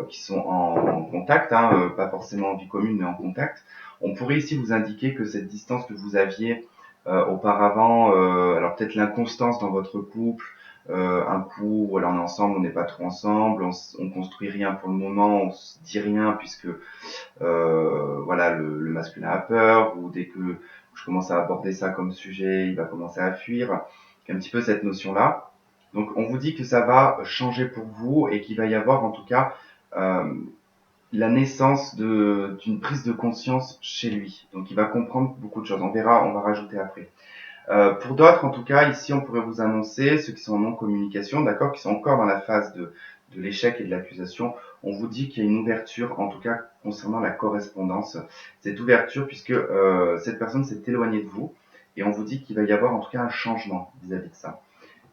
qui sont en contact, pas forcément en vie commune, mais en contact, on pourrait ici vous indiquer que cette distance que vous aviez auparavant, alors peut-être l'inconstance dans votre couple, un coup, voilà, on est ensemble, on n'est pas trop ensemble, on construit rien pour le moment, on se dit rien puisque voilà, le masculin a peur, ou dès que je commence à aborder ça comme sujet, il va commencer à fuir. Un petit peu cette notion-là. Donc on vous dit que ça va changer pour vous et qu'il va y avoir en tout cas la naissance d'une prise de conscience chez lui. Donc il va comprendre beaucoup de choses. On verra, on va rajouter après. Pour d'autres, en tout cas, ici, on pourrait vous annoncer, ceux qui sont en non-communication, d'accord, qui sont encore dans la phase de l'échec et de l'accusation, on vous dit qu'il y a une ouverture, en tout cas, concernant la correspondance. Cette ouverture, puisque cette personne s'est éloignée de vous, et on vous dit qu'il va y avoir, en tout cas, un changement vis-à-vis de ça.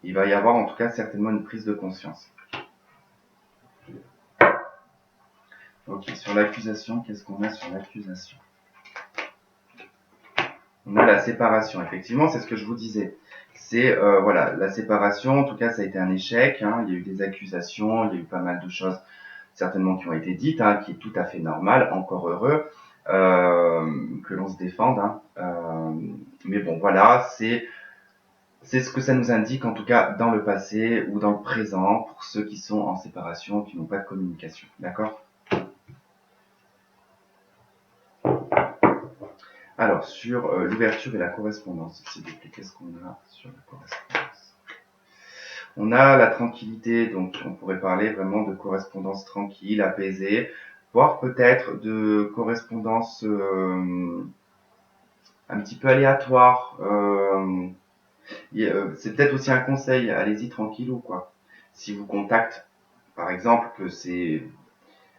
Il va y avoir, en tout cas, certainement une prise de conscience. Ok, sur l'accusation, qu'est-ce qu'on a sur l'accusation? On a la séparation, effectivement, c'est ce que je vous disais. C'est voilà, la séparation, en tout cas ça a été un échec, hein, il y a eu des accusations, il y a eu pas mal de choses certainement qui ont été dites, hein, qui est tout à fait normal, encore heureux que l'on se défende. Mais bon voilà, c'est ce que ça nous indique en tout cas dans le passé ou dans le présent pour ceux qui sont en séparation, qui n'ont pas de communication, d'accord? Alors, sur l'ouverture et la correspondance, s'il vous plaît, qu'est-ce qu'on a sur la correspondance? On a la tranquillité, donc on pourrait parler vraiment de correspondance tranquille, apaisée, voire peut-être de correspondance un petit peu aléatoire. C'est peut-être aussi un conseil, allez-y tranquillou, quoi. Si vous contacte, par exemple, que c'est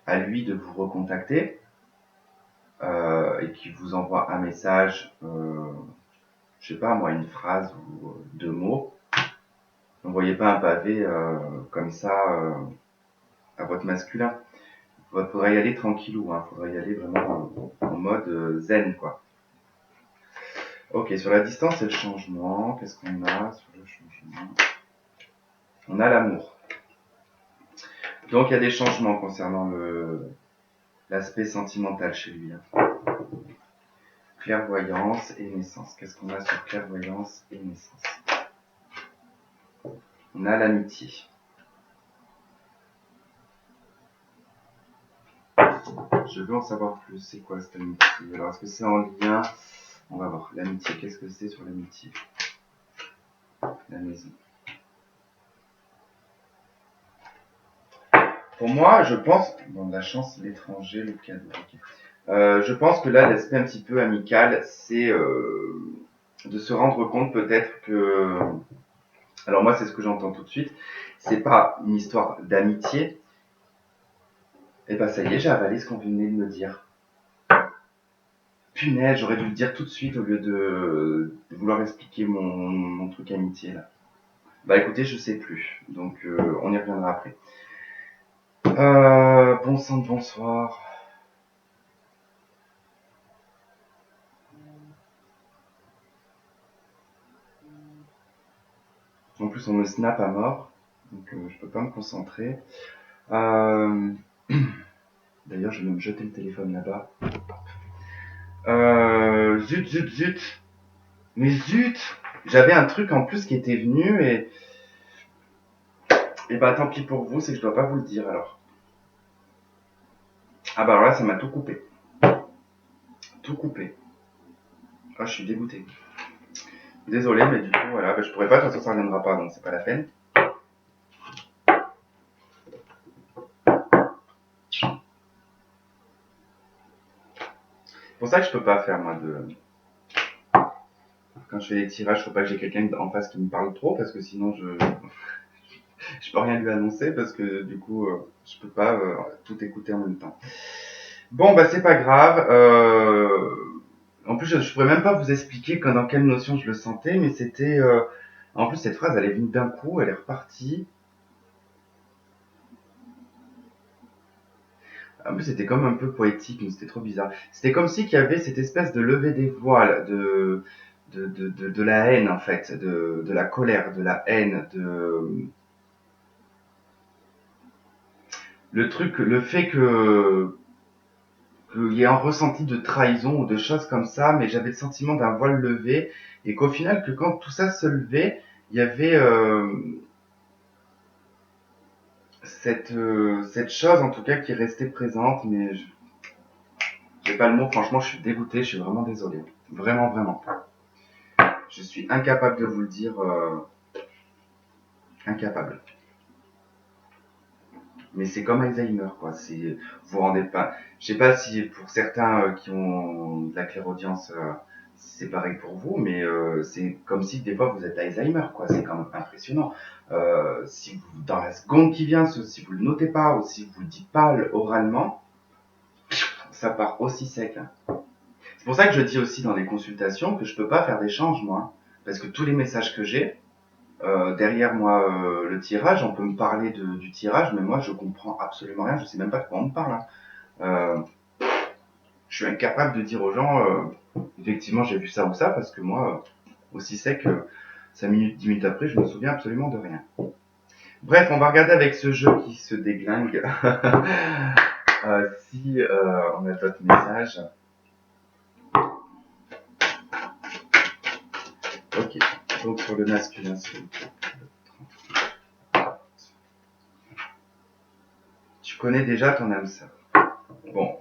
à lui de vous recontacter, et qu'il vous envoie un message, je sais pas moi, une phrase ou deux mots, n'envoyez pas un pavé comme ça à votre masculin. Il faudra y aller tranquillou, hein. Faudra y aller vraiment en mode zen, quoi. Ok, sur la distance et le changement, qu'est-ce qu'on a sur le changement? On a l'amour. Donc il y a des changements concernant l'aspect sentimental chez lui. Hein. Clairvoyance et naissance. Qu'est-ce qu'on a sur clairvoyance et naissance? On a l'amitié. Je veux en savoir plus. C'est quoi cette amitié? Alors, est-ce que c'est en lien? On va voir. L'amitié, qu'est-ce que c'est sur l'amitié? La maison. Pour moi, je pense... Bon, la chance, l'étranger, le cadeau. Okay. Je pense que là, l'aspect un petit peu amical, c'est de se rendre compte peut-être que... Alors moi, c'est ce que j'entends tout de suite. C'est pas une histoire d'amitié. Et ben ça y est, j'ai avalé ce qu'on venait de me dire. Punaise, j'aurais dû le dire tout de suite au lieu de vouloir expliquer mon truc amitié là. Bah écoutez, je sais plus. Donc on y reviendra après. Bon sang de bonsoir. En plus, on me snap à mort, donc je peux pas me concentrer. Euh, D'ailleurs, je vais me jeter le téléphone là-bas. Zut, zut, zut. Mais zut. J'avais un truc en plus qui était venu et bah tant pis pour vous, c'est que je dois pas vous le dire alors. Ah bah alors là, ça m'a tout coupé. Tout coupé. Ah, je suis dégoûté. Désolé, mais du coup, voilà, bah, je pourrais pas, de toute façon, ça reviendra pas, donc c'est pas la peine. C'est pour ça que je peux pas faire, moi, de... Quand je fais des tirages, faut pas que j'ai quelqu'un en face qui me parle trop, parce que sinon, je peux rien lui annoncer, parce que du coup, je peux pas tout écouter en même temps. Bon, bah, c'est pas grave. En plus, je pourrais même pas vous expliquer dans quelle notion je le sentais, mais c'était... En plus, cette phrase, elle est venue d'un coup, elle est repartie. En plus, c'était comme un peu poétique, mais c'était trop bizarre. C'était comme si qu'il y avait cette espèce de levée des voiles, de la haine, en fait, de la colère, de la haine, le truc, le fait qu'il y ait un ressenti de trahison ou de choses comme ça, mais j'avais le sentiment d'un voile levé, et qu'au final, que quand tout ça se levait, il y avait cette chose, en tout cas, qui restait présente, mais j'ai pas le mot, franchement, je suis dégoûté, je suis vraiment désolé. Vraiment, vraiment. Je suis incapable de vous le dire, incapable. Mais c'est comme Alzheimer, quoi. Vous vous rendez pas. Je sais pas si pour certains qui ont de la clairaudience, c'est pareil pour vous, mais c'est comme si des fois vous êtes Alzheimer, quoi. C'est quand même impressionnant. Si vous, dans la seconde qui vient, si vous le notez pas ou si vous le dites pas oralement, ça part aussi sec. Hein. C'est pour ça que je dis aussi dans les consultations que je peux pas faire d'échange, moi, parce que tous les messages que j'ai, derrière moi, le tirage, on peut me parler du tirage, mais moi je comprends absolument rien, je sais même pas de quoi on me parle. Hein. Je suis incapable de dire aux gens, effectivement j'ai vu ça ou ça, parce que moi, aussi sec, 5 minutes, 10 minutes après, je me souviens absolument de rien. Bref, on va regarder avec ce jeu qui se déglingue si on a d'autres messages. Ok, donc pour le masculin, tu connais déjà ton âme sœur. Bon,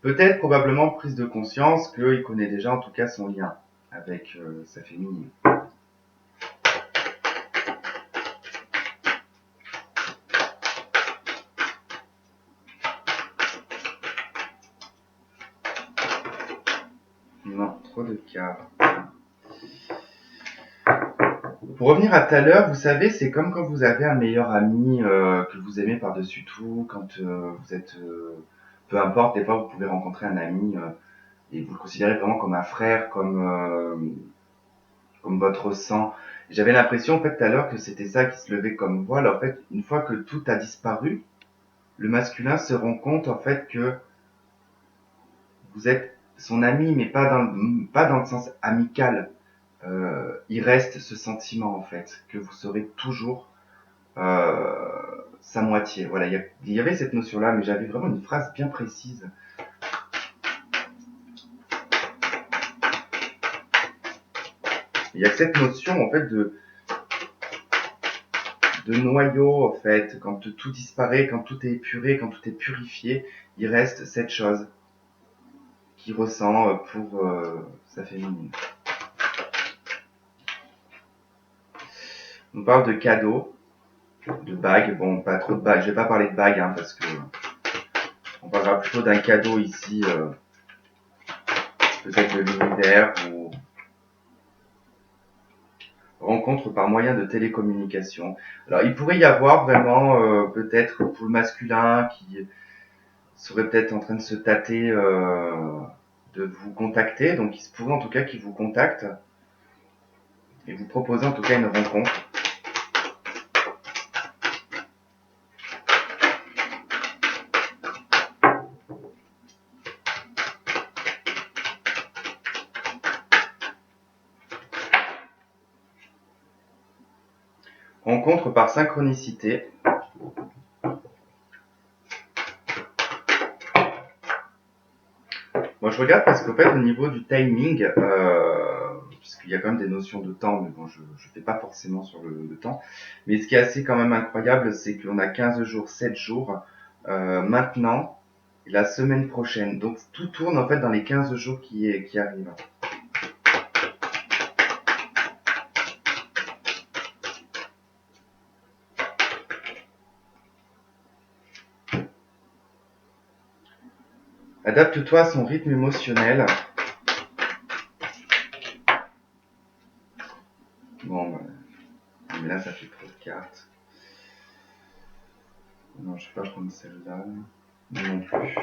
peut-être probablement prise de conscience qu'il connaît déjà en tout cas son lien avec sa féminine. Non, trop de cartes. Pour revenir à tout à l'heure, vous savez, c'est comme quand vous avez un meilleur ami que vous aimez par-dessus tout, quand vous êtes... peu importe, des fois vous pouvez rencontrer un ami et vous le considérez vraiment comme un frère, comme votre sang. J'avais l'impression en fait tout à l'heure que c'était ça qui se levait comme voile. En fait, une fois que tout a disparu, le masculin se rend compte en fait que vous êtes son ami, mais pas dans le sens amical. Il reste ce sentiment en fait que vous serez toujours sa moitié. Voilà, il y avait cette notion-là, mais j'avais vraiment une phrase bien précise. Il y a cette notion en fait de noyau en fait, quand tout disparaît, quand tout est épuré, quand tout est purifié, il reste cette chose qui ressent pour sa féminine. On parle de cadeaux, de bagues. Bon, pas trop de bagues. Je vais pas parler de bagues hein, parce que on parlera plutôt d'un cadeau ici, peut-être de l'univers ou rencontre par moyen de télécommunication. Alors, il pourrait y avoir vraiment peut-être pour le masculin qui serait peut-être en train de se tâter de vous contacter. Donc, il se pourrait en tout cas qu'il vous contacte et vous proposer en tout cas une rencontre. rencontre par synchronicité. Moi, je regarde parce qu'au fait, au niveau du timing, puisqu'il y a quand même des notions de temps, mais bon, je fais pas forcément sur le temps. Mais ce qui est assez quand même incroyable, c'est qu'on a 15 jours, 7 jours, maintenant, et la semaine prochaine. Donc, tout tourne en fait dans les 15 jours qui arrivent. Adapte-toi à son rythme émotionnel. Bon, mais là, ça fait trop de cartes. Non, je vais pas prendre celle-là. Non plus.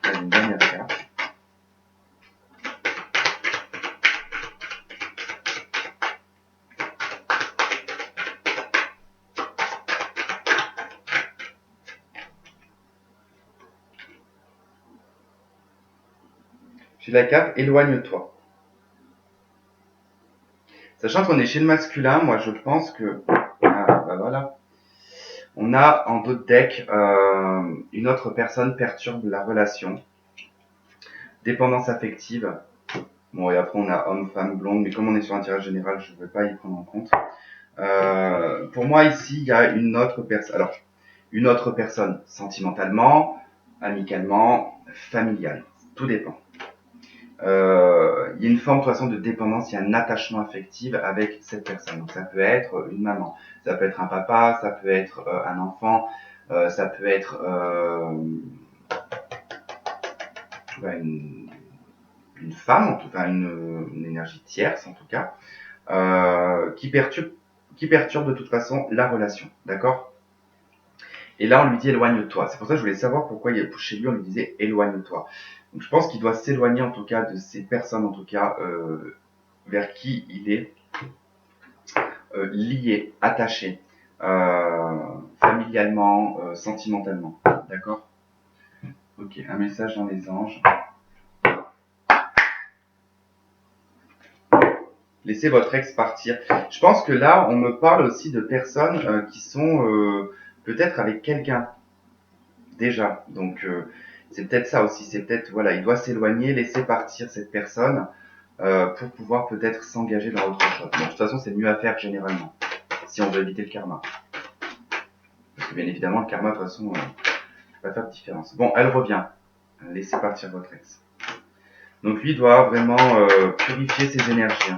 Allez, une dernière carte. J'ai la carte éloigne-toi. Sachant qu'on est chez le masculin, moi je pense que... Ah, bah voilà. On a en d'autres decks, une autre personne perturbe la relation. Dépendance affective. Bon, et après on a homme, femme, blonde, mais comme on est sur un tirage général, je ne vais pas y prendre en compte. Pour moi ici, il y a une autre personne. Alors, une autre personne, sentimentalement, amicalement, familiale. Tout dépend. Il y a une forme de toute façon de dépendance, il y a un attachement affectif avec cette personne. Donc ça peut être une maman, ça peut être un papa, ça peut être un enfant, ça peut être une femme, en tout cas une énergie tierce en tout cas, qui perturbe de toute façon la relation, d'accord? Et là, on lui dit éloigne-toi. C'est pour ça que je voulais savoir pourquoi chez lui on lui disait éloigne-toi. Donc je pense qu'il doit s'éloigner en tout cas de ces personnes en tout cas vers qui il est lié, attaché, familialement, sentimentalement. D'accord? Ok, un message dans les anges. Laissez votre ex partir. Je pense que là, on me parle aussi de personnes qui sont peut-être avec quelqu'un déjà. Donc c'est peut-être ça aussi. C'est peut-être, voilà, il doit s'éloigner, laisser partir cette personne pour pouvoir peut-être s'engager dans autre chose. Bon, de toute façon, c'est mieux à faire généralement, si on veut éviter le karma. Parce que bien évidemment, le karma, de toute façon, ne va pas faire de différence. Bon, elle revient. Laissez partir votre ex. Donc lui doit vraiment purifier ses énergies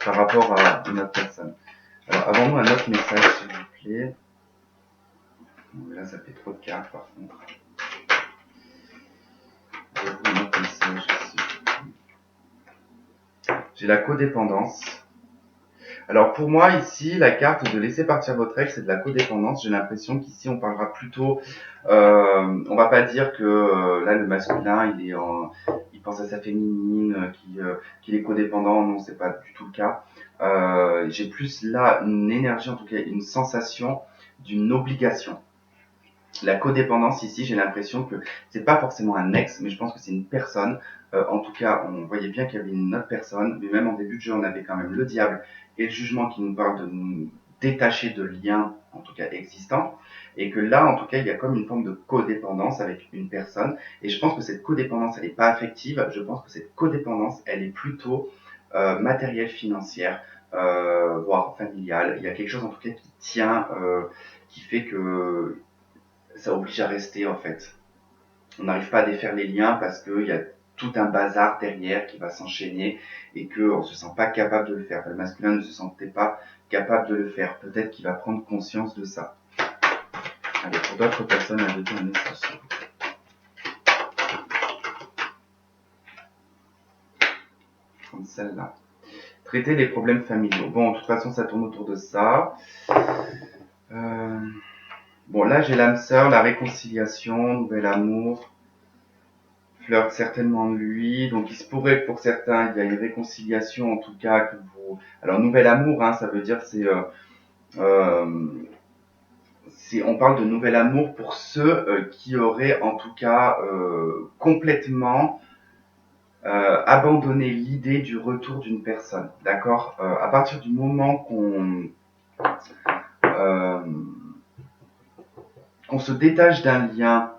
par rapport à une autre personne. Alors, avons-nous un autre message, s'il vous plaît? Bon, là, ça fait trop de cartes, par contre. Avez-vous un autre message ici? J'ai la codépendance. Alors pour moi ici, la carte de laisser partir votre ex, c'est de la codépendance. J'ai l'impression qu'ici on parlera plutôt, on va pas dire que là le masculin il pense à sa féminine, qu'il est codépendant. Non, c'est pas du tout le cas. J'ai plus là une énergie, en tout cas une sensation d'une obligation. La codépendance ici, j'ai l'impression que c'est pas forcément un ex, mais je pense que c'est une personne. En tout cas, on voyait bien qu'il y avait une autre personne, mais même en début de jeu, on avait quand même le diable et le jugement qui nous parle de nous détacher de liens, en tout cas existants, et que là, en tout cas, il y a comme une forme de codépendance avec une personne. Et je pense que cette codépendance, elle n'est pas affective. Je pense que cette codépendance, elle est plutôt matérielle, financière, voire familiale. Il y a quelque chose en tout cas qui tient, qui fait que ça oblige à rester en fait. On n'arrive pas à défaire les liens parce qu'il y a tout un bazar derrière qui va s'enchaîner et qu'on ne se sent pas capable de le faire. Le masculin ne se sentait pas capable de le faire. Peut-être qu'il va prendre conscience de ça. Allez, pour d'autres personnes, à jeter un message. Comme celle-là. Traiter les problèmes familiaux. Bon, de toute façon, ça tourne autour de ça. Bon, là, j'ai l'âme sœur, la réconciliation, nouvel amour. Flirte certainement de lui, donc il se pourrait que pour certains il y a une réconciliation, en tout cas que vous. Alors nouvel amour, hein, ça veut dire euh, on parle de nouvel amour pour ceux qui auraient en tout cas complètement abandonner l'idée du retour d'une personne, d'accord. À partir du moment euh, qu'on se détache d'un lien,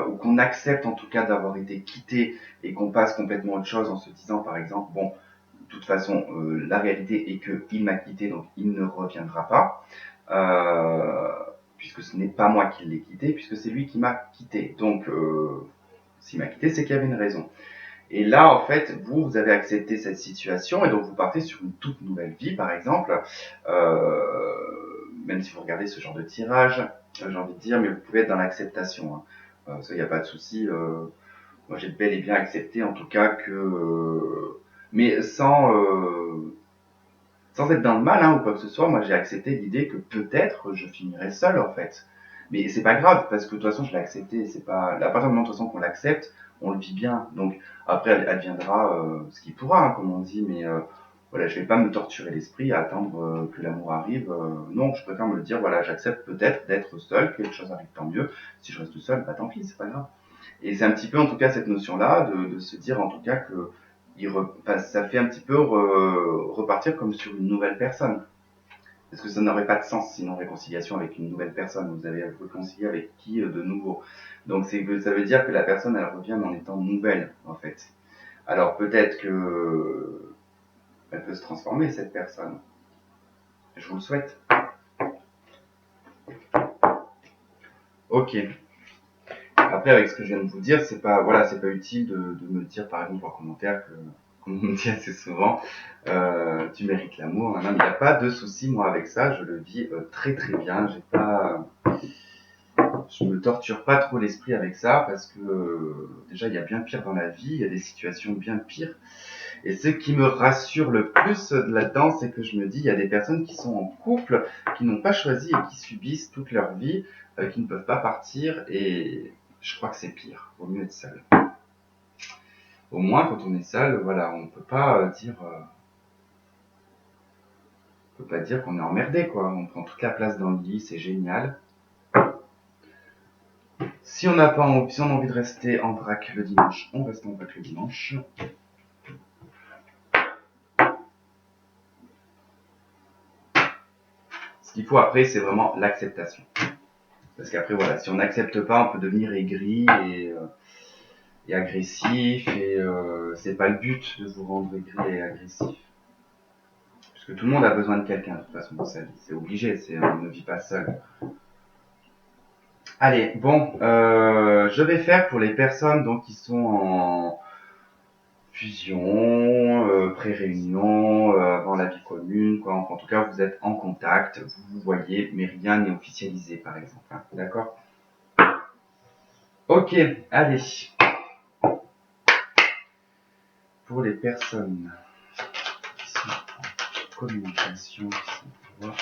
ou qu'on accepte en tout cas d'avoir été quitté et qu'on passe complètement à autre chose en se disant par exemple, bon, de toute façon, la réalité est qu'il m'a quitté, donc il ne reviendra pas, puisque ce n'est pas moi qui l'ai quitté, puisque c'est lui qui m'a quitté. Donc, s'il m'a quitté, c'est qu'il y avait une raison. Et là, en fait, vous avez accepté cette situation et donc vous partez sur une toute nouvelle vie, par exemple. Même si vous regardez ce genre de tirage, j'ai envie de dire, mais vous pouvez être dans l'acceptation. Hein. Ça, il n'y a pas de souci. Moi, j'ai bel et bien accepté, en tout cas, mais sans être dans le mal, hein, ou quoi que ce soit, moi, j'ai accepté l'idée que peut-être je finirais seul, en fait. Mais c'est pas grave, parce que de toute façon, je l'ai accepté. C'est pas, à partir du moment de toute façon qu'on l'accepte, on le vit bien. Donc, après, elle viendra ce qu'il pourra, hein, comme on dit, mais voilà, je vais pas me torturer l'esprit à attendre que l'amour arrive. Non, je préfère me le dire, voilà, j'accepte peut-être d'être seul, que quelque chose arrive, tant mieux. Si je reste seul, bah tant pis, c'est pas grave. Et c'est un petit peu, en tout cas, cette notion-là, de se dire, en tout cas, que ça fait un petit peu repartir comme sur une nouvelle personne. Parce que ça n'aurait pas de sens sinon réconciliation avec une nouvelle personne. Vous allez réconcilier avec qui de nouveau. Donc ça veut dire que la personne, elle revient en étant nouvelle, en fait. Alors peut-être que elle peut se transformer, cette personne. Je vous le souhaite. Ok. Après, avec ce que je viens de vous dire, c'est pas, voilà, c'est pas utile de me dire, par exemple, en commentaire que, comme on me dit assez souvent, tu mérites l'amour. Il n'y a pas de souci, moi, avec ça. Je le vis très très bien. Je me torture pas trop l'esprit avec ça parce que déjà, il y a bien pire dans la vie. Il y a des situations bien pires. Et ce qui me rassure le plus là-dedans, c'est que je me dis, il y a des personnes qui sont en couple, qui n'ont pas choisi et qui subissent toute leur vie, qui ne peuvent pas partir. Et je crois que c'est pire. Vaut mieux être seul. Au moins, quand on est seul, voilà, on peut pas dire qu'on est emmerdé, quoi. On prend toute la place dans le lit, c'est génial. Si on n'a pas envie, si on a envie de rester en vrac le dimanche, on reste en vrac le dimanche. Ce qu'il faut après, c'est vraiment l'acceptation. Parce qu'après, voilà, si on n'accepte pas, on peut devenir aigri et agressif. Et c'est pas le but de vous rendre aigri et agressif. Parce que tout le monde a besoin de quelqu'un de toute façon dans sa vie. C'est obligé, on ne vit pas seul. Allez, bon, je vais faire pour les personnes donc qui sont en fusion, pré-réunion, avant la vie commune, quoi. En tout cas, vous êtes en contact, vous vous voyez, mais rien n'est officialisé, par exemple. Hein. D'accord? Ok, allez. Pour les personnes qui sont en communication, qui sont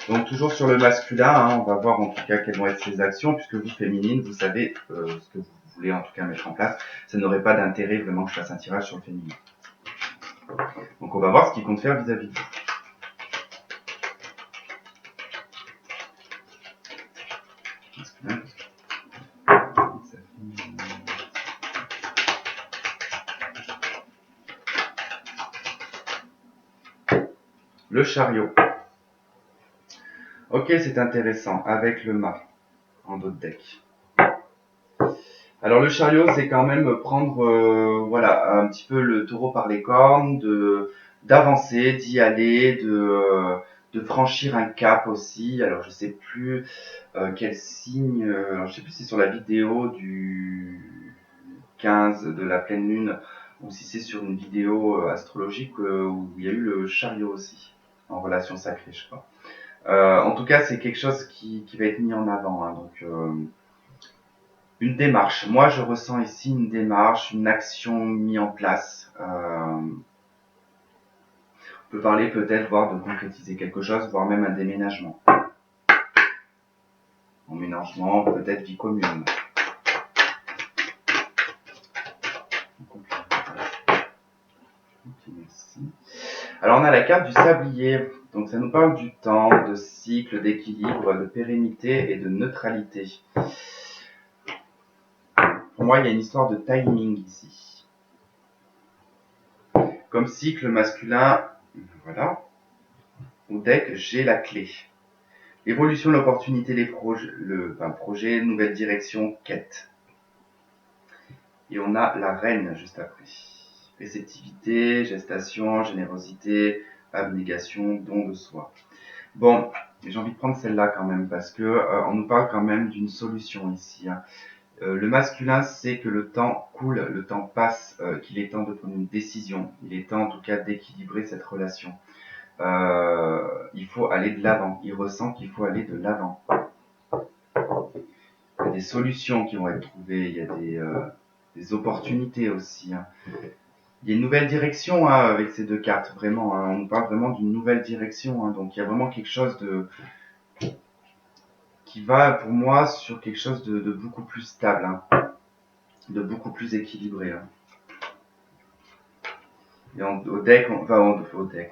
donc toujours sur le masculin, hein, on va voir en tout cas quelles vont être ses actions, puisque vous, féminine, vous savez ce que vous voulez en tout cas mettre en place. Ça n'aurait pas d'intérêt vraiment que je fasse un tirage sur le féminin. Donc on va voir ce qu'il compte faire vis-à-vis de vous. Masculin. Le chariot. Ok, c'est intéressant, avec le mât en dos de deck. Alors le chariot, c'est quand même prendre voilà, un petit peu le taureau par les cornes, d'avancer, d'y aller, de franchir un cap aussi. Alors je sais plus quel signe, je sais plus si c'est sur la vidéo du 15 de la pleine lune ou si c'est sur une vidéo astrologique où il y a eu le chariot aussi, en relation sacrée, je crois. En tout cas, c'est quelque chose qui va être mis en avant. Hein, donc, une démarche. Moi, je ressens ici une démarche, une action mise en place. On peut parler peut-être, voire de concrétiser quelque chose, voire même un déménagement. Emménagement, peut-être vie commune. Alors, on a la carte du sablier. Donc, ça nous parle du temps, de cycle, d'équilibre, de pérennité et de neutralité. moi, il y a une histoire de timing ici. Comme si que le masculin, voilà, au deck, j'ai la clé. Évolution, l'opportunité, les projets, projet, nouvelle direction, quête. Et on a la reine juste après. Réceptivité, gestation, générosité, abnégation, don de soi. Bon, j'ai envie de prendre celle-là quand même parce que on nous parle quand même d'une solution ici. Hein. Le masculin sait que le temps coule, le temps passe, qu'il est temps de prendre une décision. Il est temps en tout cas d'équilibrer cette relation. Il faut aller de l'avant. Il ressent qu'il faut aller de l'avant. Il y a des solutions qui vont être trouvées. Il y a des opportunités aussi. Hein. Il y a une nouvelle direction hein, avec ces deux cartes, vraiment. Hein. On parle vraiment d'une nouvelle direction. Hein. Donc il y a vraiment quelque chose qui va pour moi sur quelque chose de beaucoup plus stable, hein. De beaucoup plus équilibré. Hein. Et au deck, au deck,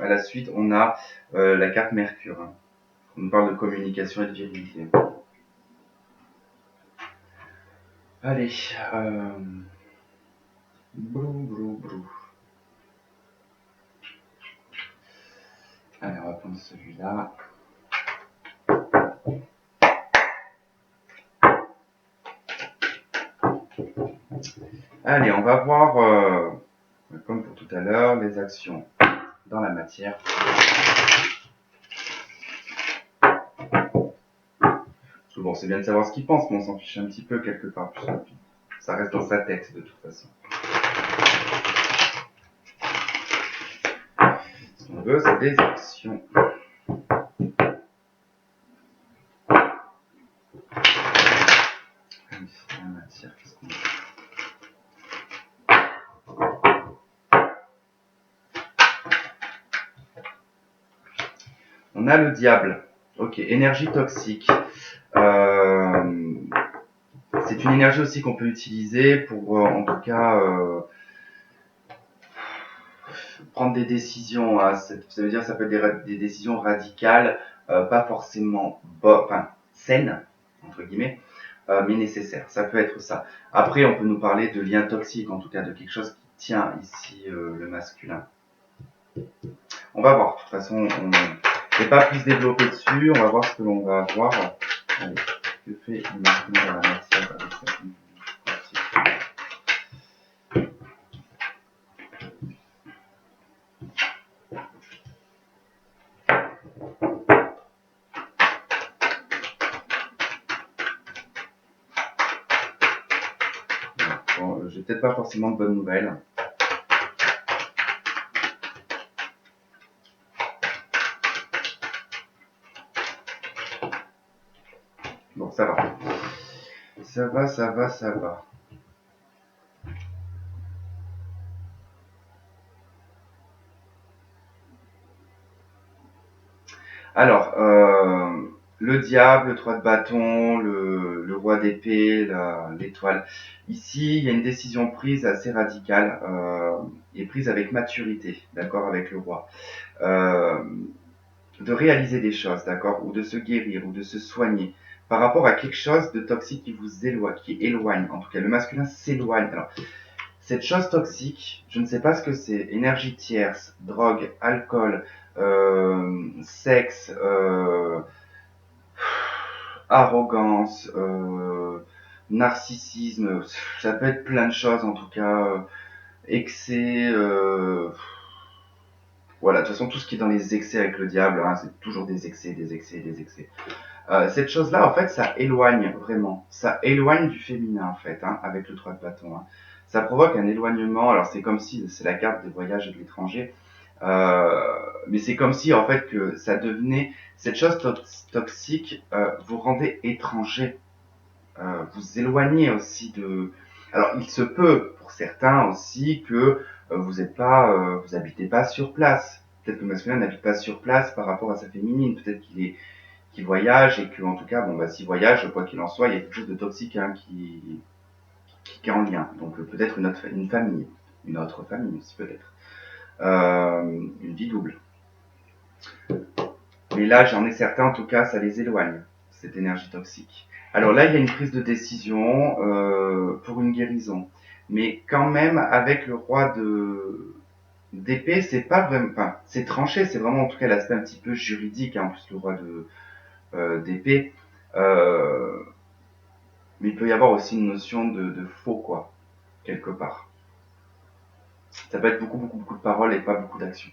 à la suite, on a la carte Mercure. Hein. On nous parle de communication et de virilité. Allez, brou, brou, brou. Allez, on va prendre celui-là. Allez, on va voir, comme pour tout à l'heure, les actions dans la matière. Bon, c'est bien de savoir ce qu'il pense, mais on s'en fiche un petit peu quelque part. Ça reste dans sa tête de toute façon. Ce qu'on veut, c'est des actions. La matière, qu'est-ce qu'on a ? On a le diable. Ok, énergie toxique. C'est une énergie aussi qu'on peut utiliser pour, en tout cas, prendre des décisions. Hein. Ça veut dire que ça peut être des décisions radicales, pas forcément saines, entre guillemets, mais nécessaires. Ça peut être ça. Après, on peut nous parler de liens toxiques, en tout cas de quelque chose qui tient ici le masculin. On va voir. De toute façon, on n'est pas plus développé dessus. On va voir ce que l'on va avoir. Allez, que fait le masculin dans la matière avec sa Bon, j'ai peut-être pas forcément de bonnes nouvelles. Bon, ça va. Ça va, ça va, ça va. Alors, le diable, le 3 de bâton, le roi d'épée, l'étoile. Ici, il y a une décision prise assez radicale et prise avec maturité, d'accord, avec le roi. De réaliser des choses, d'accord, ou de se guérir, ou de se soigner par rapport à quelque chose de toxique qui vous éloigne, qui éloigne. En tout cas, le masculin s'éloigne. Alors, cette chose toxique, je ne sais pas ce que c'est. Énergie tierce, drogue, alcool, sexe, arrogance, narcissisme. Ça peut être plein de choses en tout cas. Excès. Voilà, de toute façon, tout ce qui est dans les excès avec le diable, hein, c'est toujours des excès, des excès, des excès. Cette chose-là, en fait, ça éloigne vraiment. Ça éloigne du féminin, en fait, hein, avec le 3 de bâton. Hein. Ça provoque un éloignement. Alors, c'est comme si, c'est la carte des voyages et de l'étranger. Mais c'est comme si, en fait, que ça devenait, cette chose toxique vous rendait étranger. Vous éloignez aussi de... Alors, il se peut, pour certains aussi, que vous habitez pas sur place. Peut-être que le masculin n'habite pas sur place par rapport à sa féminine. Peut-être qu'il voyage et que, en tout cas, bon, s'il voyage, quoi qu'il en soit, il y a quelque chose de toxique hein, qui est en lien. Donc, peut-être une famille, une autre famille aussi, peut-être. Une vie double. Mais là, j'en ai certains, en tout cas, ça les éloigne, cette énergie toxique. Alors là, il y a une prise de décision pour une guérison. Mais quand même, avec le roi d'épée, c'est pas vraiment, enfin, c'est tranché, c'est vraiment en tout cas l'aspect un petit peu juridique, hein, en plus le roi d'épée. Euh, mais il peut y avoir aussi une notion de faux, quoi, quelque part. Ça peut être beaucoup de paroles et pas beaucoup d'action.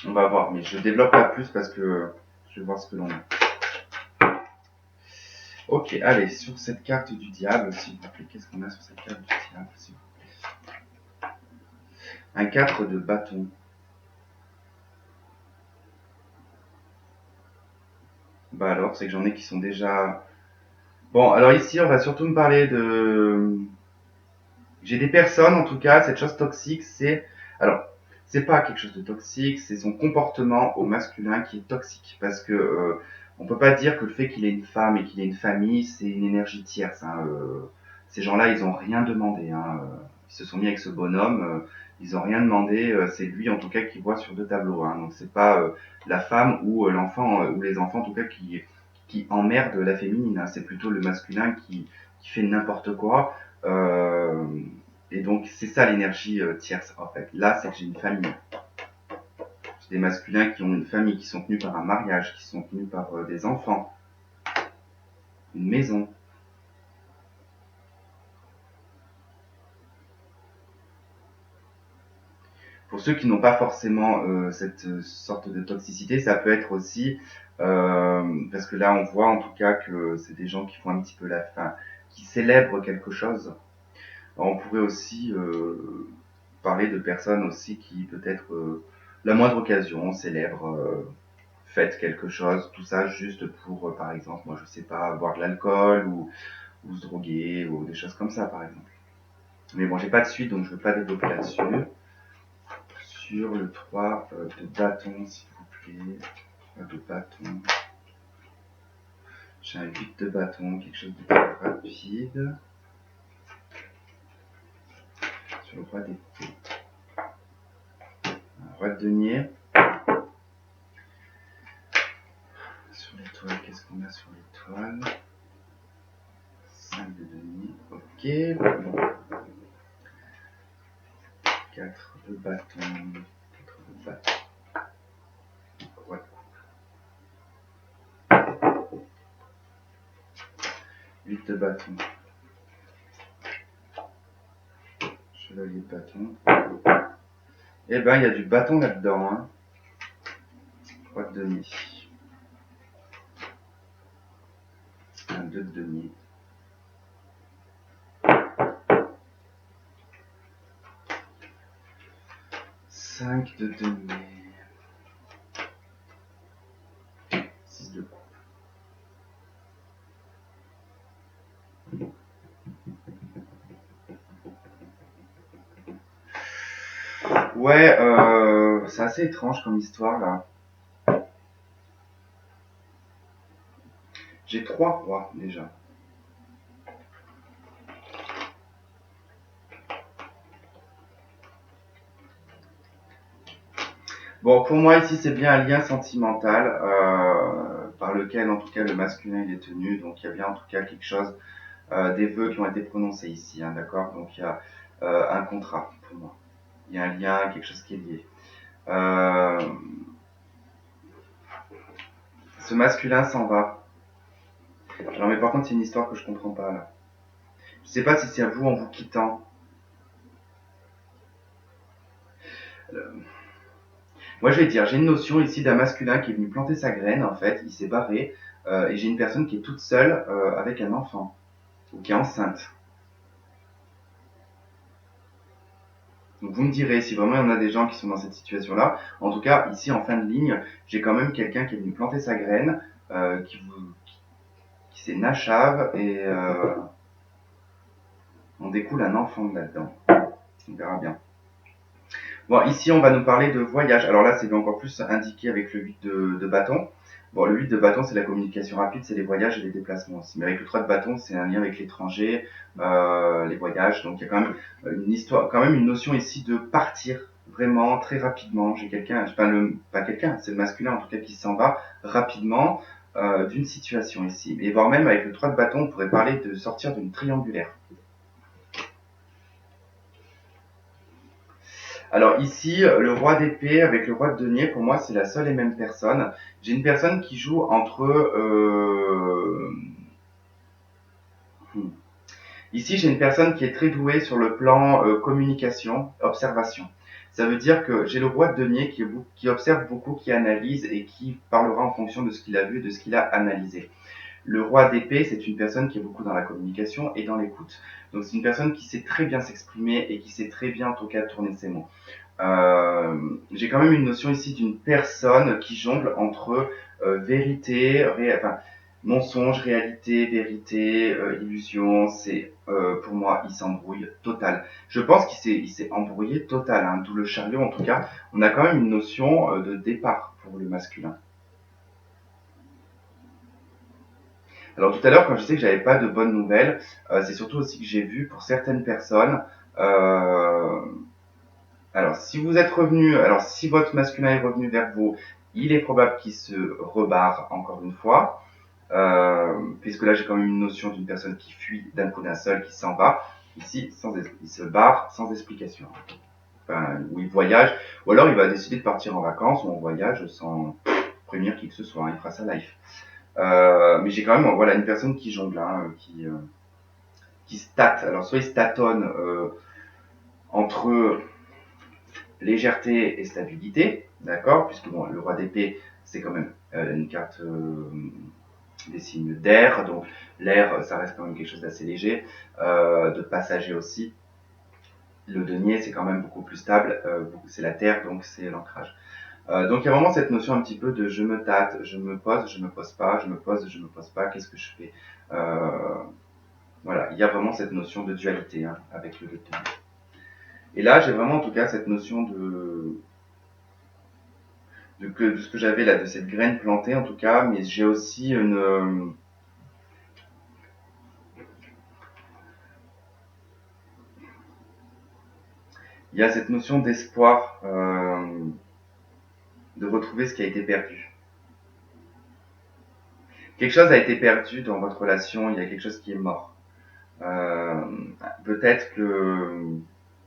On va voir, mais je développe pas plus parce que je vais voir ce que l'on a. Ok, allez, sur cette carte du diable, s'il vous plaît, qu'est-ce qu'on a sur cette carte du diable, s'il vous plaît? Un 4 de bâton. Bah alors, c'est que j'en ai qui sont déjà... Bon, alors ici, on va surtout me parler de... J'ai des personnes, en tout cas, cette chose toxique, c'est... Alors, c'est pas quelque chose de toxique, c'est son comportement au masculin qui est toxique. Parce que on peut pas dire que le fait qu'il ait une femme et qu'il ait une famille, c'est une énergie tierce. Hein, ces gens-là, ils ont rien demandé. Hein, ils se sont mis avec ce bonhomme, ils ont rien demandé. C'est lui, en tout cas, qui voit sur deux tableaux. Hein, donc c'est pas la femme ou l'enfant ou les enfants, en tout cas, qui emmerdent la féminine. Hein, c'est plutôt le masculin qui fait n'importe quoi. Euh, et donc, c'est ça l'énergie tierce, en fait. Là, c'est que j'ai une famille. J'ai des masculins qui ont une famille, qui sont tenus par un mariage, qui sont tenus par des enfants, une maison. Pour ceux qui n'ont pas forcément cette sorte de toxicité, ça peut être aussi, parce que là, on voit en tout cas que c'est des gens qui font un petit peu la fin, qui célèbrent quelque chose. Alors, on pourrait aussi parler de personnes aussi qui, peut-être, la moindre occasion, célèbrent faites quelque chose, tout ça juste pour, par exemple, moi je sais pas, boire de l'alcool ou se droguer ou des choses comme ça, par exemple. Mais bon, j'ai pas de suite, donc je ne veux pas développer là-dessus. Sur le 3 de bâton, s'il vous plaît. 3 de bâton. J'ai un 8 de bâton, quelque chose de très rapide. Sur le roi d'épée. Un roi de denier. Sur l'étoile, qu'est-ce qu'on a sur l'étoile? 5 de denier. Ok. Bon. 4 de bâton. 4 de bâton. Roi de coupe. 8 de bâton. Chevalier de bâton. Eh ben, il y a du bâton là-dedans, hein. Roi de denier. Un 2 de denier. 5 de denier. 6 de coupe. Ouais, c'est assez étrange comme histoire là. J'ai 3 rois déjà. Bon, pour moi ici c'est bien un lien sentimental par lequel en tout cas le masculin il est tenu. Donc il y a bien en tout cas quelque chose, des vœux qui ont été prononcés ici, hein, d'accord. Donc il y a un contrat pour moi. Il y a un lien, quelque chose qui est lié. Euh, ce masculin s'en va. Alors mais par contre c'est une histoire que je comprends pas là. Je sais pas si c'est à vous en vous quittant. Euh, Moi, je vais dire, j'ai une notion ici d'un masculin qui est venu planter sa graine, en fait, il s'est barré, et j'ai une personne qui est toute seule avec un enfant, ou qui est enceinte. Donc vous me direz si vraiment il y en a des gens qui sont dans cette situation-là. En tout cas, ici en fin de ligne, j'ai quand même quelqu'un qui est venu planter sa graine, qui s'est nachave, et on découle un enfant de là-dedans. On verra bien. Bon, ici, on va nous parler de voyage. Alors là, c'est encore plus indiqué avec le 8 de bâton. Bon, le 8 de bâton, c'est la communication rapide, c'est les voyages et les déplacements aussi. Mais avec le 3 de bâton, c'est un lien avec l'étranger, les voyages. Donc il y a quand même une histoire, quand même une notion ici de partir vraiment très rapidement. J'ai quelqu'un, enfin pas quelqu'un, c'est le masculin en tout cas qui s'en va rapidement. d'une situation ici. Et voire même avec le 3 de bâton, on pourrait parler de sortir d'une triangulaire. Alors ici, le roi d'épée avec le roi de denier, pour moi, c'est la seule et même personne. J'ai une personne qui joue entre... Ici, j'ai une personne qui est très douée sur le plan communication, observation. Ça veut dire que j'ai le roi de denier qui observe beaucoup, qui analyse et qui parlera en fonction de ce qu'il a vu, de ce qu'il a analysé. Le roi d'épée, c'est une personne qui est beaucoup dans la communication et dans l'écoute. Donc c'est une personne qui sait très bien s'exprimer et qui sait très bien en tout cas tourner ses mots. J'ai quand même une notion ici d'une personne qui jongle entre vérité, mensonge, réalité, vérité, illusion. C'est pour moi, il s'embrouille total. Je pense qu'il s'est embrouillé total, hein, d'où le chariot en tout cas. On a quand même une notion de départ pour le masculin. Alors tout à l'heure, quand je disais que j'avais pas de bonnes nouvelles, c'est surtout aussi que j'ai vu pour certaines personnes. Euh, alors si vous êtes revenu, alors si votre masculin est revenu vers vous, il est probable qu'il se rebarre encore une fois, puisque là j'ai quand même une notion d'une personne qui fuit d'un coup d'un seul, qui s'en va. Ici, il se barre sans explication. Enfin, ou il voyage, ou alors il va décider de partir en vacances ou en voyage sans prévenir qui que ce soit. Hein, il fera sa life. Mais j'ai quand même voilà une personne qui jongle, hein, qui se tâte. Alors soit il se tâtonne entre légèreté et stabilité, d'accord, puisque bon, le roi d'épée c'est quand même une carte des signes d'air, donc l'air ça reste quand même quelque chose d'assez léger, de passager aussi. Le denier c'est quand même beaucoup plus stable, c'est la terre donc c'est l'ancrage. Donc il y a vraiment cette notion un petit peu de je me tâte, je me pose pas, je me pose, je me pose pas, qu'est-ce que je fais Voilà, il y a vraiment cette notion de dualité hein, avec le denier. Et là, j'ai vraiment en tout cas cette notion de ce que j'avais là, de cette graine plantée en tout cas, mais j'ai aussi il y a cette notion d'espoir de retrouver ce qui a été perdu. Quelque chose a été perdu dans votre relation, il y a quelque chose qui est mort. Euh, Peut-être que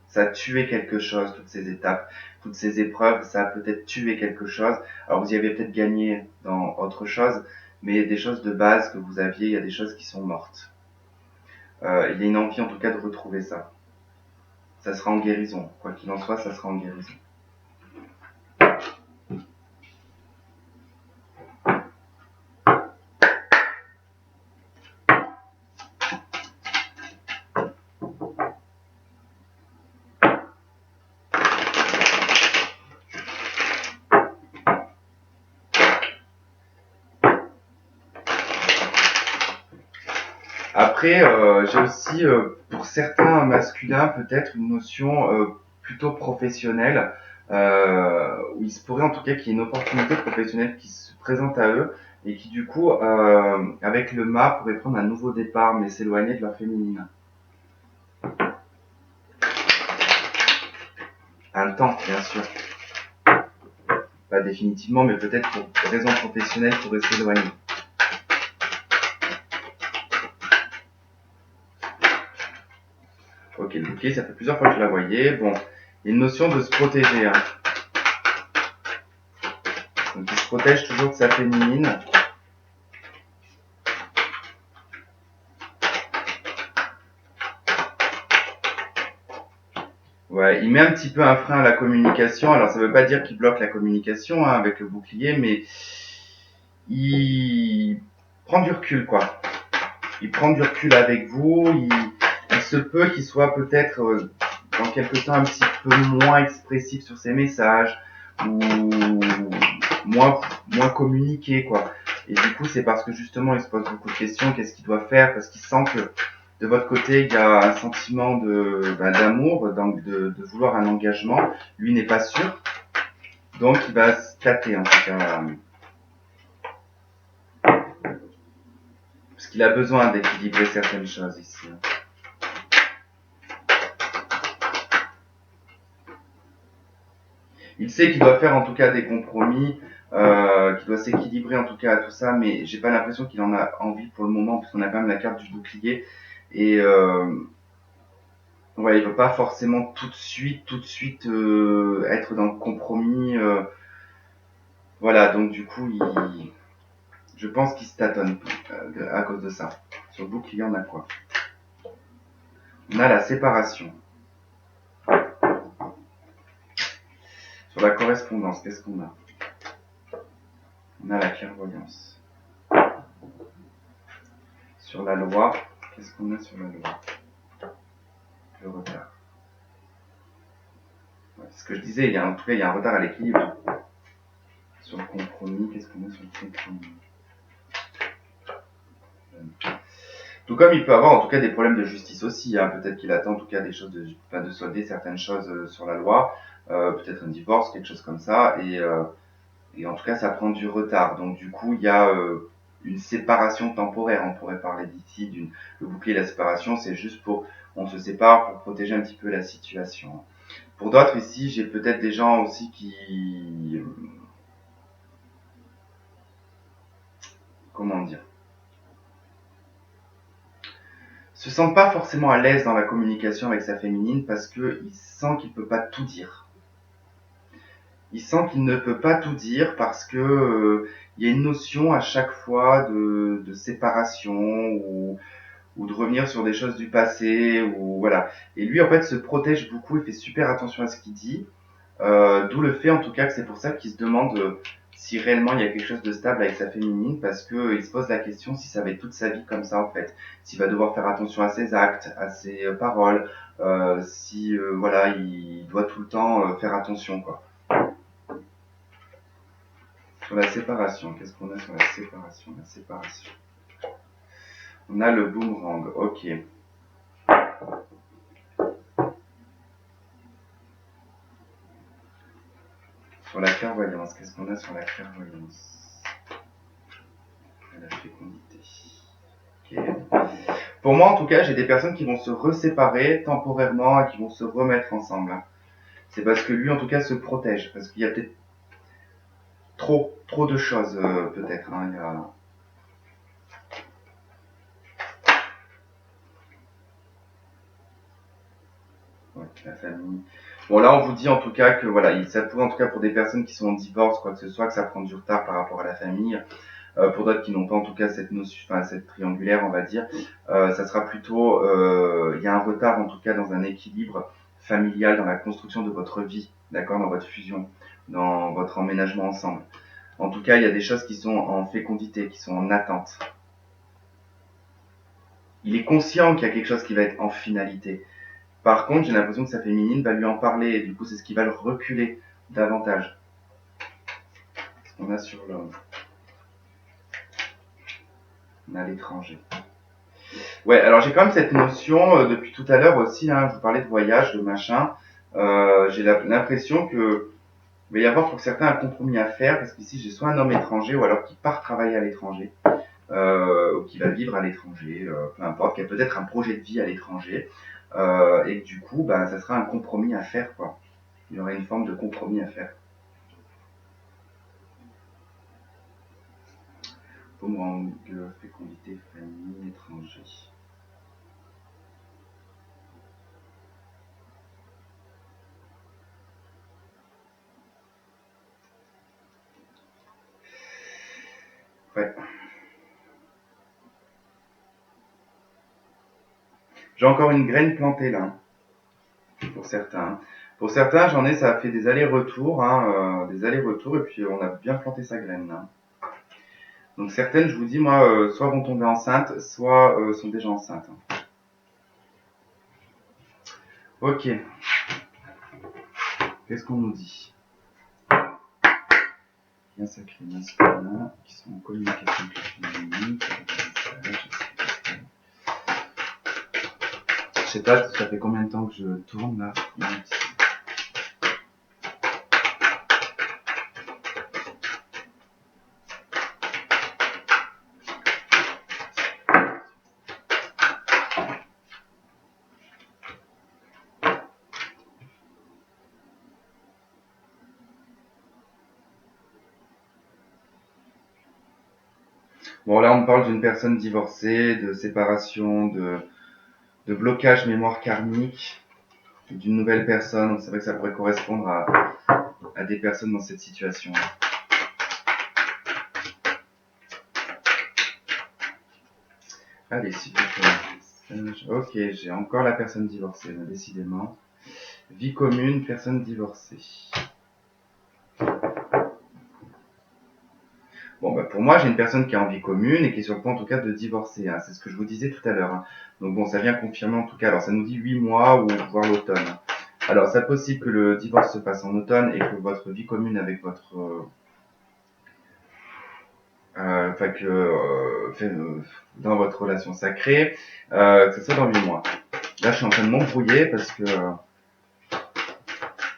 ça a tué quelque chose, toutes ces étapes, toutes ces épreuves, ça a peut-être tué quelque chose. Alors vous y avez peut-être gagné dans autre chose, mais il y a des choses de base que vous aviez, il y a des choses qui sont mortes. Il y a une envie en tout cas de retrouver ça. Ça sera en guérison, quoi qu'il en soit, ça sera en guérison. Après, j'ai aussi, pour certains masculins, peut-être une notion plutôt professionnelle, où il se pourrait en tout cas qu'il y ait une opportunité professionnelle qui se présente à eux, et qui du coup, avec le mât, pourrait prendre un nouveau départ, mais s'éloigner de leur féminine. Un temps, bien sûr. Pas définitivement, mais peut-être pour raison professionnelle, pourrait s'éloigner. Ok, le bouclier, ça fait plusieurs fois que je la voyais. Bon, il y a une notion de se protéger. Hein. Donc il se protège toujours de sa féminine. Ouais, il met un petit peu un frein à la communication. Alors ça veut pas dire qu'il bloque la communication hein, avec le bouclier, mais il prend du recul, quoi. Il prend du recul avec vous. Il se peut qu'il soit peut-être dans quelque temps un petit peu moins expressif sur ses messages ou moins communiqué, quoi. Et du coup, c'est parce que justement, il se pose beaucoup de questions. Qu'est-ce qu'il doit faire? Parce qu'il sent que de votre côté, il y a un sentiment d'amour, donc de vouloir un engagement. Lui n'est pas sûr, donc il va se tâter en tout cas, parce qu'il a besoin d'équilibrer certaines choses ici. Il sait qu'il doit faire en tout cas des compromis, qu'il doit s'équilibrer en tout cas à tout ça, mais j'ai pas l'impression qu'il en a envie pour le moment, puisqu'on a quand même la carte du bouclier. Et ouais, il veut pas forcément tout de suite être dans le compromis. Voilà, donc du coup, je pense qu'il se tâtonne à cause de ça. Sur le bouclier, on a quoi? On a la séparation. Sur la correspondance, qu'est-ce qu'on a? On a la clairvoyance. Sur la loi, qu'est-ce qu'on a sur la loi? Le retard. Ouais, c'est ce que je disais, en tout cas, il y a un retard à l'équilibre. Sur le compromis, qu'est-ce qu'on a sur le compromis? Tout comme il peut avoir en tout cas des problèmes de justice aussi, hein. Peut-être qu'il attend en tout cas des choses de solder certaines choses sur la loi, peut-être un divorce, quelque chose comme ça, et en tout cas ça prend du retard. Donc du coup il y a une séparation temporaire, on pourrait parler d'ici, le bouclier de la séparation, c'est juste pour, on se sépare pour protéger un petit peu la situation. Pour d'autres ici, j'ai peut-être des gens aussi qui, comment dire, se sentent pas forcément à l'aise dans la communication avec sa féminine parce qu'il sent qu'il peut pas tout dire. Il sent qu'il ne peut pas tout dire parce que il y a une notion à chaque fois de séparation ou de revenir sur des choses du passé ou voilà. Et lui en fait se protège beaucoup, il fait super attention à ce qu'il dit. D'où le fait en tout cas que c'est pour ça qu'il se demande si réellement il y a quelque chose de stable avec sa féminine, parce que il se pose la question si ça va être toute sa vie comme ça en fait, s'il va devoir faire attention à ses actes, à ses paroles, si voilà il doit tout le temps faire attention quoi. Sur la séparation, qu'est-ce qu'on a sur la séparation? La séparation. On a le boomerang, ok. Sur la clairvoyance, qu'est-ce qu'on a sur la clairvoyance? La fécondité. Ok. Pour moi, en tout cas, j'ai des personnes qui vont se reséparer temporairement et qui vont se remettre ensemble. C'est parce que lui, en tout cas, se protège. Parce qu'il y a peut-être trop de choses, peut-être. Hein. Il y a... Ouais, la famille. Bon, là, on vous dit en tout cas que voilà, ça pourrait en tout cas pour des personnes qui sont en divorce, quoi que ce soit, que ça prend du retard par rapport à la famille. Pour d'autres qui n'ont pas en tout cas cette notion, enfin cette triangulaire, on va dire, ça sera plutôt, il y a un retard en tout cas dans un équilibre familial, dans la construction de votre vie, d'accord, dans votre fusion, dans votre emménagement ensemble. En tout cas, il y a des choses qui sont en fécondité, qui sont en attente. Il est conscient qu'il y a quelque chose qui va être en finalité. Par contre, j'ai l'impression que sa féminine va lui en parler, et du coup, c'est ce qui va le reculer davantage. Ce qu'on a sur l'homme. On a l'étranger. Ouais, alors j'ai quand même cette notion depuis tout à l'heure aussi, hein, je vous parlais de voyage, de machin. J'ai l'impression que il va y avoir pour certains un compromis à faire, parce qu'ici j'ai soit un homme étranger, ou alors qui part travailler à l'étranger, ou qui va vivre à l'étranger, peu importe, qui a peut-être un projet de vie à l'étranger, et que du coup, ben, ça sera un compromis à faire, quoi. Il y aurait une forme de compromis à faire. Boomerang, fécondité, famille, étranger. Ouais. J'ai encore une graine plantée là, pour certains. Pour certains, j'en ai, ça a fait des allers-retours, hein, et puis on a bien planté sa graine là. Donc certaines, je vous dis, moi, soit vont tomber enceintes, soit sont déjà enceintes. Ok. Qu'est-ce qu'on nous dit? Bien sacré masculin, qui sont en communication avec la féminine, je sais pas, ça fait combien de temps que je tourne là? Bon, là, on parle d'une personne divorcée, de séparation, de blocage mémoire karmique, d'une nouvelle personne. Donc, c'est vrai que ça pourrait correspondre à des personnes dans cette situation. Allez, s'il vous plaît. Ok, j'ai encore la personne divorcée, décidément. Vie commune, personne divorcée. Bon, bah pour moi, j'ai une personne qui est en vie commune et qui est sur le point, en tout cas, de divorcer. Hein. C'est ce que je vous disais tout à l'heure. Hein. Donc bon, ça vient confirmer, en tout cas. Alors, ça nous dit 8 mois ou voire l'automne. Alors, c'est possible que le divorce se passe en automne et que votre vie commune avec votre... Enfin, dans votre relation sacrée, que ce soit dans 8 mois. Là, je suis en train de m'embrouiller parce que...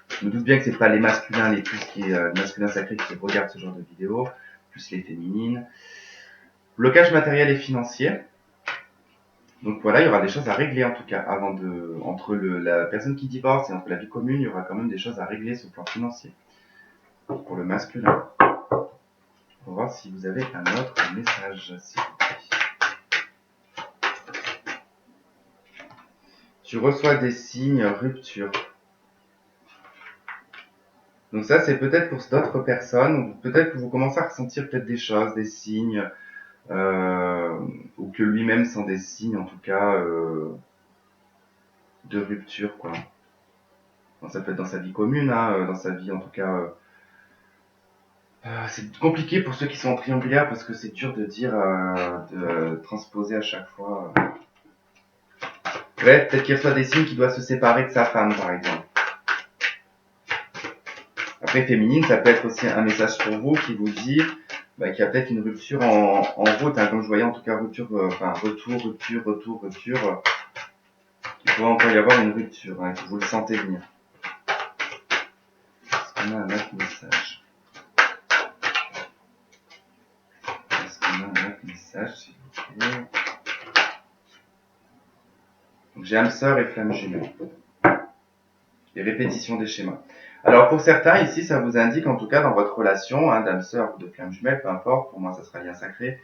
je me doute bien que c'est pas les masculins, les plus qui masculins sacrés qui regardent ce genre de vidéos, plus les féminines. Blocage matériel et financier. Donc voilà, il y aura des choses à régler en tout cas avant entre la personne qui divorce et entre la vie commune, il y aura quand même des choses à régler sur le plan financier. Pour le masculin. On va voir si vous avez un autre message, s'il vous plaît. Tu reçois des signes rupture. Donc ça, c'est peut-être pour d'autres personnes, ou peut-être que vous commencez à ressentir peut-être des choses, des signes, ou que lui-même sent des signes, en tout cas, de rupture, quoi. Bon, ça peut être dans sa vie commune, hein, dans sa vie, en tout cas. C'est compliqué pour ceux qui sont en triangulaire parce que c'est dur de dire, de transposer à chaque fois. Ouais, peut-être qu'il reçoit des signes qu'il doit se séparer de sa femme, par exemple. Après, féminine, ça peut être aussi un message pour vous qui vous dit qu'il y a peut-être une rupture en route, hein, comme je voyais en tout cas rupture, retour. Il pourrait encore y avoir une rupture, hein, que vous le sentez venir. Est-ce qu'on a un autre message? Est-ce qu'on a un autre message, s'il vous plaît? Donc, j'ai âme sœur et flamme jumelle. Et répétition des schémas. Alors pour certains, ici, ça vous indique, en tout cas dans votre relation, hein, d'âme sœur ou de flamme jumelle, peu importe, pour moi ça sera lien sacré,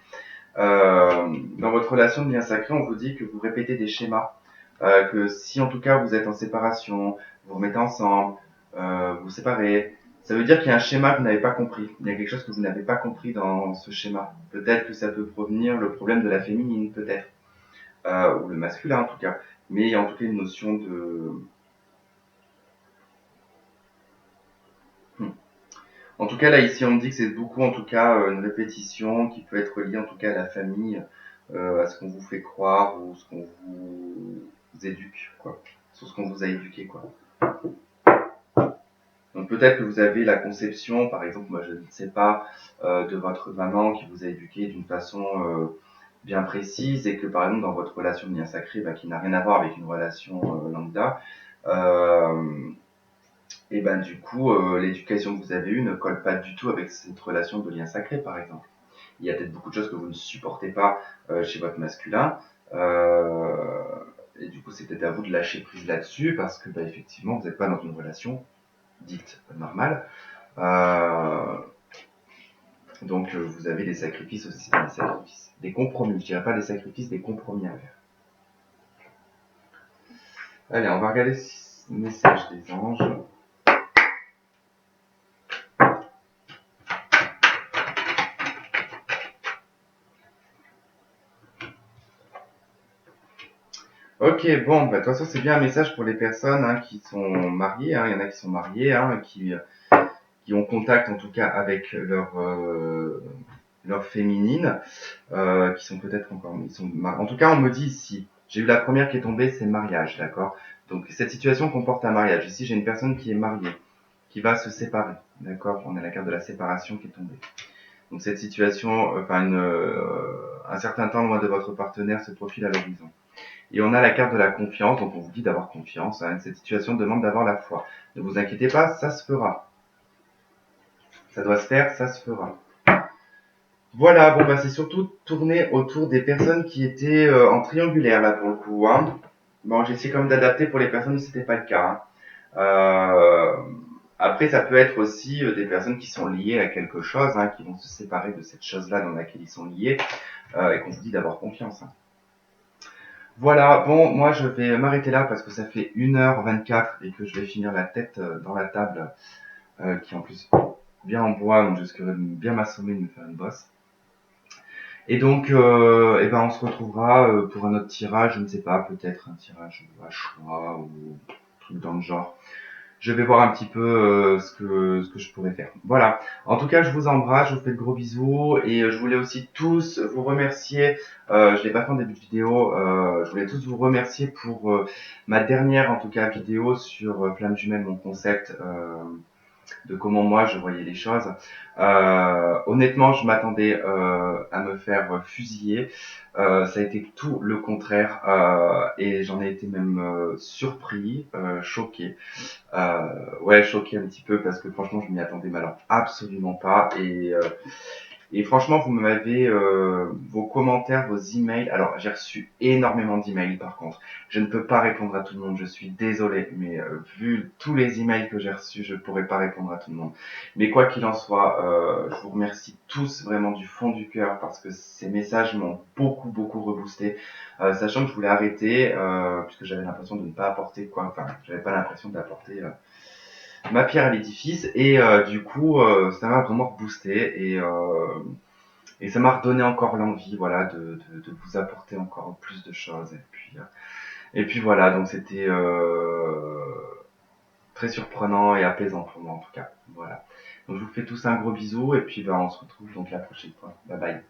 dans votre relation de lien sacré, on vous dit que vous répétez des schémas, que si en tout cas vous êtes en séparation, vous remettez ensemble, vous séparez, ça veut dire qu'il y a un schéma que vous n'avez pas compris, il y a quelque chose que vous n'avez pas compris dans ce schéma. Peut-être que ça peut provenir le problème de la féminine, peut-être, ou le masculin en tout cas, mais il y a en tout cas une notion de... En tout cas, là, ici, on me dit que c'est beaucoup, en tout cas, une répétition qui peut être liée, en tout cas, à la famille, à ce qu'on vous fait croire ou ce qu'on vous éduque, quoi. Sur ce qu'on vous a éduqué, quoi. Donc, peut-être que vous avez la conception, par exemple, moi, je ne sais pas, de votre maman qui vous a éduqué d'une façon bien précise et que, par exemple, dans votre relation de lien sacré, qui n'a rien à voir avec une relation lambda, et du coup, l'éducation que vous avez eue ne colle pas du tout avec cette relation de lien sacré, par exemple. Il y a peut-être beaucoup de choses que vous ne supportez pas chez votre masculin. Et du coup, c'est peut-être à vous de lâcher prise là-dessus parce que, effectivement, vous n'êtes pas dans une relation dite normale. Donc, vous avez des sacrifices aussi, des compromis. Je dirais pas des sacrifices, des compromis à faire. Allez, on va regarder le message des anges. Ok, bon, de toute façon, c'est bien un message pour les personnes qui sont mariées. Il y en a qui sont mariées, qui ont contact en tout cas avec leur féminine, qui sont peut-être encore... En tout cas, on me dit ici, j'ai eu la première qui est tombée, c'est mariage, d'accord? Donc, cette situation comporte un mariage. Ici, j'ai une personne qui est mariée, qui va se séparer, d'accord? On a la carte de la séparation qui est tombée. Donc, cette situation, un certain temps loin de votre partenaire se profile à l'horizon. Et on a la carte de la confiance, donc on vous dit d'avoir confiance. Hein. Cette situation demande d'avoir la foi. Ne vous inquiétez pas, ça se fera. Ça doit se faire, ça se fera. Voilà, bon c'est surtout tourné autour des personnes qui étaient en triangulaire là pour le coup. Hein. Bon, j'ai essayé quand même d'adapter pour les personnes où c'était pas le cas. Hein. Après, ça peut être aussi des personnes qui sont liées à quelque chose, hein, qui vont se séparer de cette chose-là dans laquelle ils sont liés, et qu'on vous dit d'avoir confiance, hein. Voilà, bon, moi je vais m'arrêter là parce que ça fait 1h24 et que je vais finir la tête dans la table, qui est en plus bien en bois, donc je risquerais de bien m'assommer de me faire une bosse. Et donc, eh ben, on se retrouvera pour un autre tirage, je ne sais pas, peut-être un tirage à choix ou un truc dans le genre. Je vais voir un petit peu ce que je pourrais faire. Voilà. En tout cas, je vous embrasse, je vous fais de gros bisous et je voulais aussi tous vous remercier. Je l'ai pas fait en début de vidéo. Je voulais tous vous remercier pour ma dernière, en tout cas, vidéo sur Flamme Jumelle, mon concept. De comment moi je voyais les choses. Honnêtement, je m'attendais à me faire fusiller. Ça a été tout le contraire et j'en ai été même surpris, choqué. Ouais, choqué un petit peu parce que franchement, je m'y attendais mais alors absolument pas. Et franchement, vous m'avez vos commentaires, vos emails. Alors, j'ai reçu énormément d'emails par contre. Je ne peux pas répondre à tout le monde. Je suis désolé, mais vu tous les emails que j'ai reçus, je pourrais pas répondre à tout le monde. Mais quoi qu'il en soit, je vous remercie tous vraiment du fond du cœur parce que ces messages m'ont beaucoup reboosté, sachant que je voulais arrêter puisque j'avais l'impression de ne pas apporter quoi. Enfin, j'avais pas l'impression d'apporter ma pierre à l'édifice et du coup, ça m'a vraiment boosté et ça m'a redonné encore l'envie, voilà, de vous apporter encore plus de choses. Et puis voilà, donc c'était très surprenant et apaisant pour moi en tout cas. Voilà. Donc je vous fais tous un gros bisou et puis ben, on se retrouve donc la prochaine fois. Bye bye.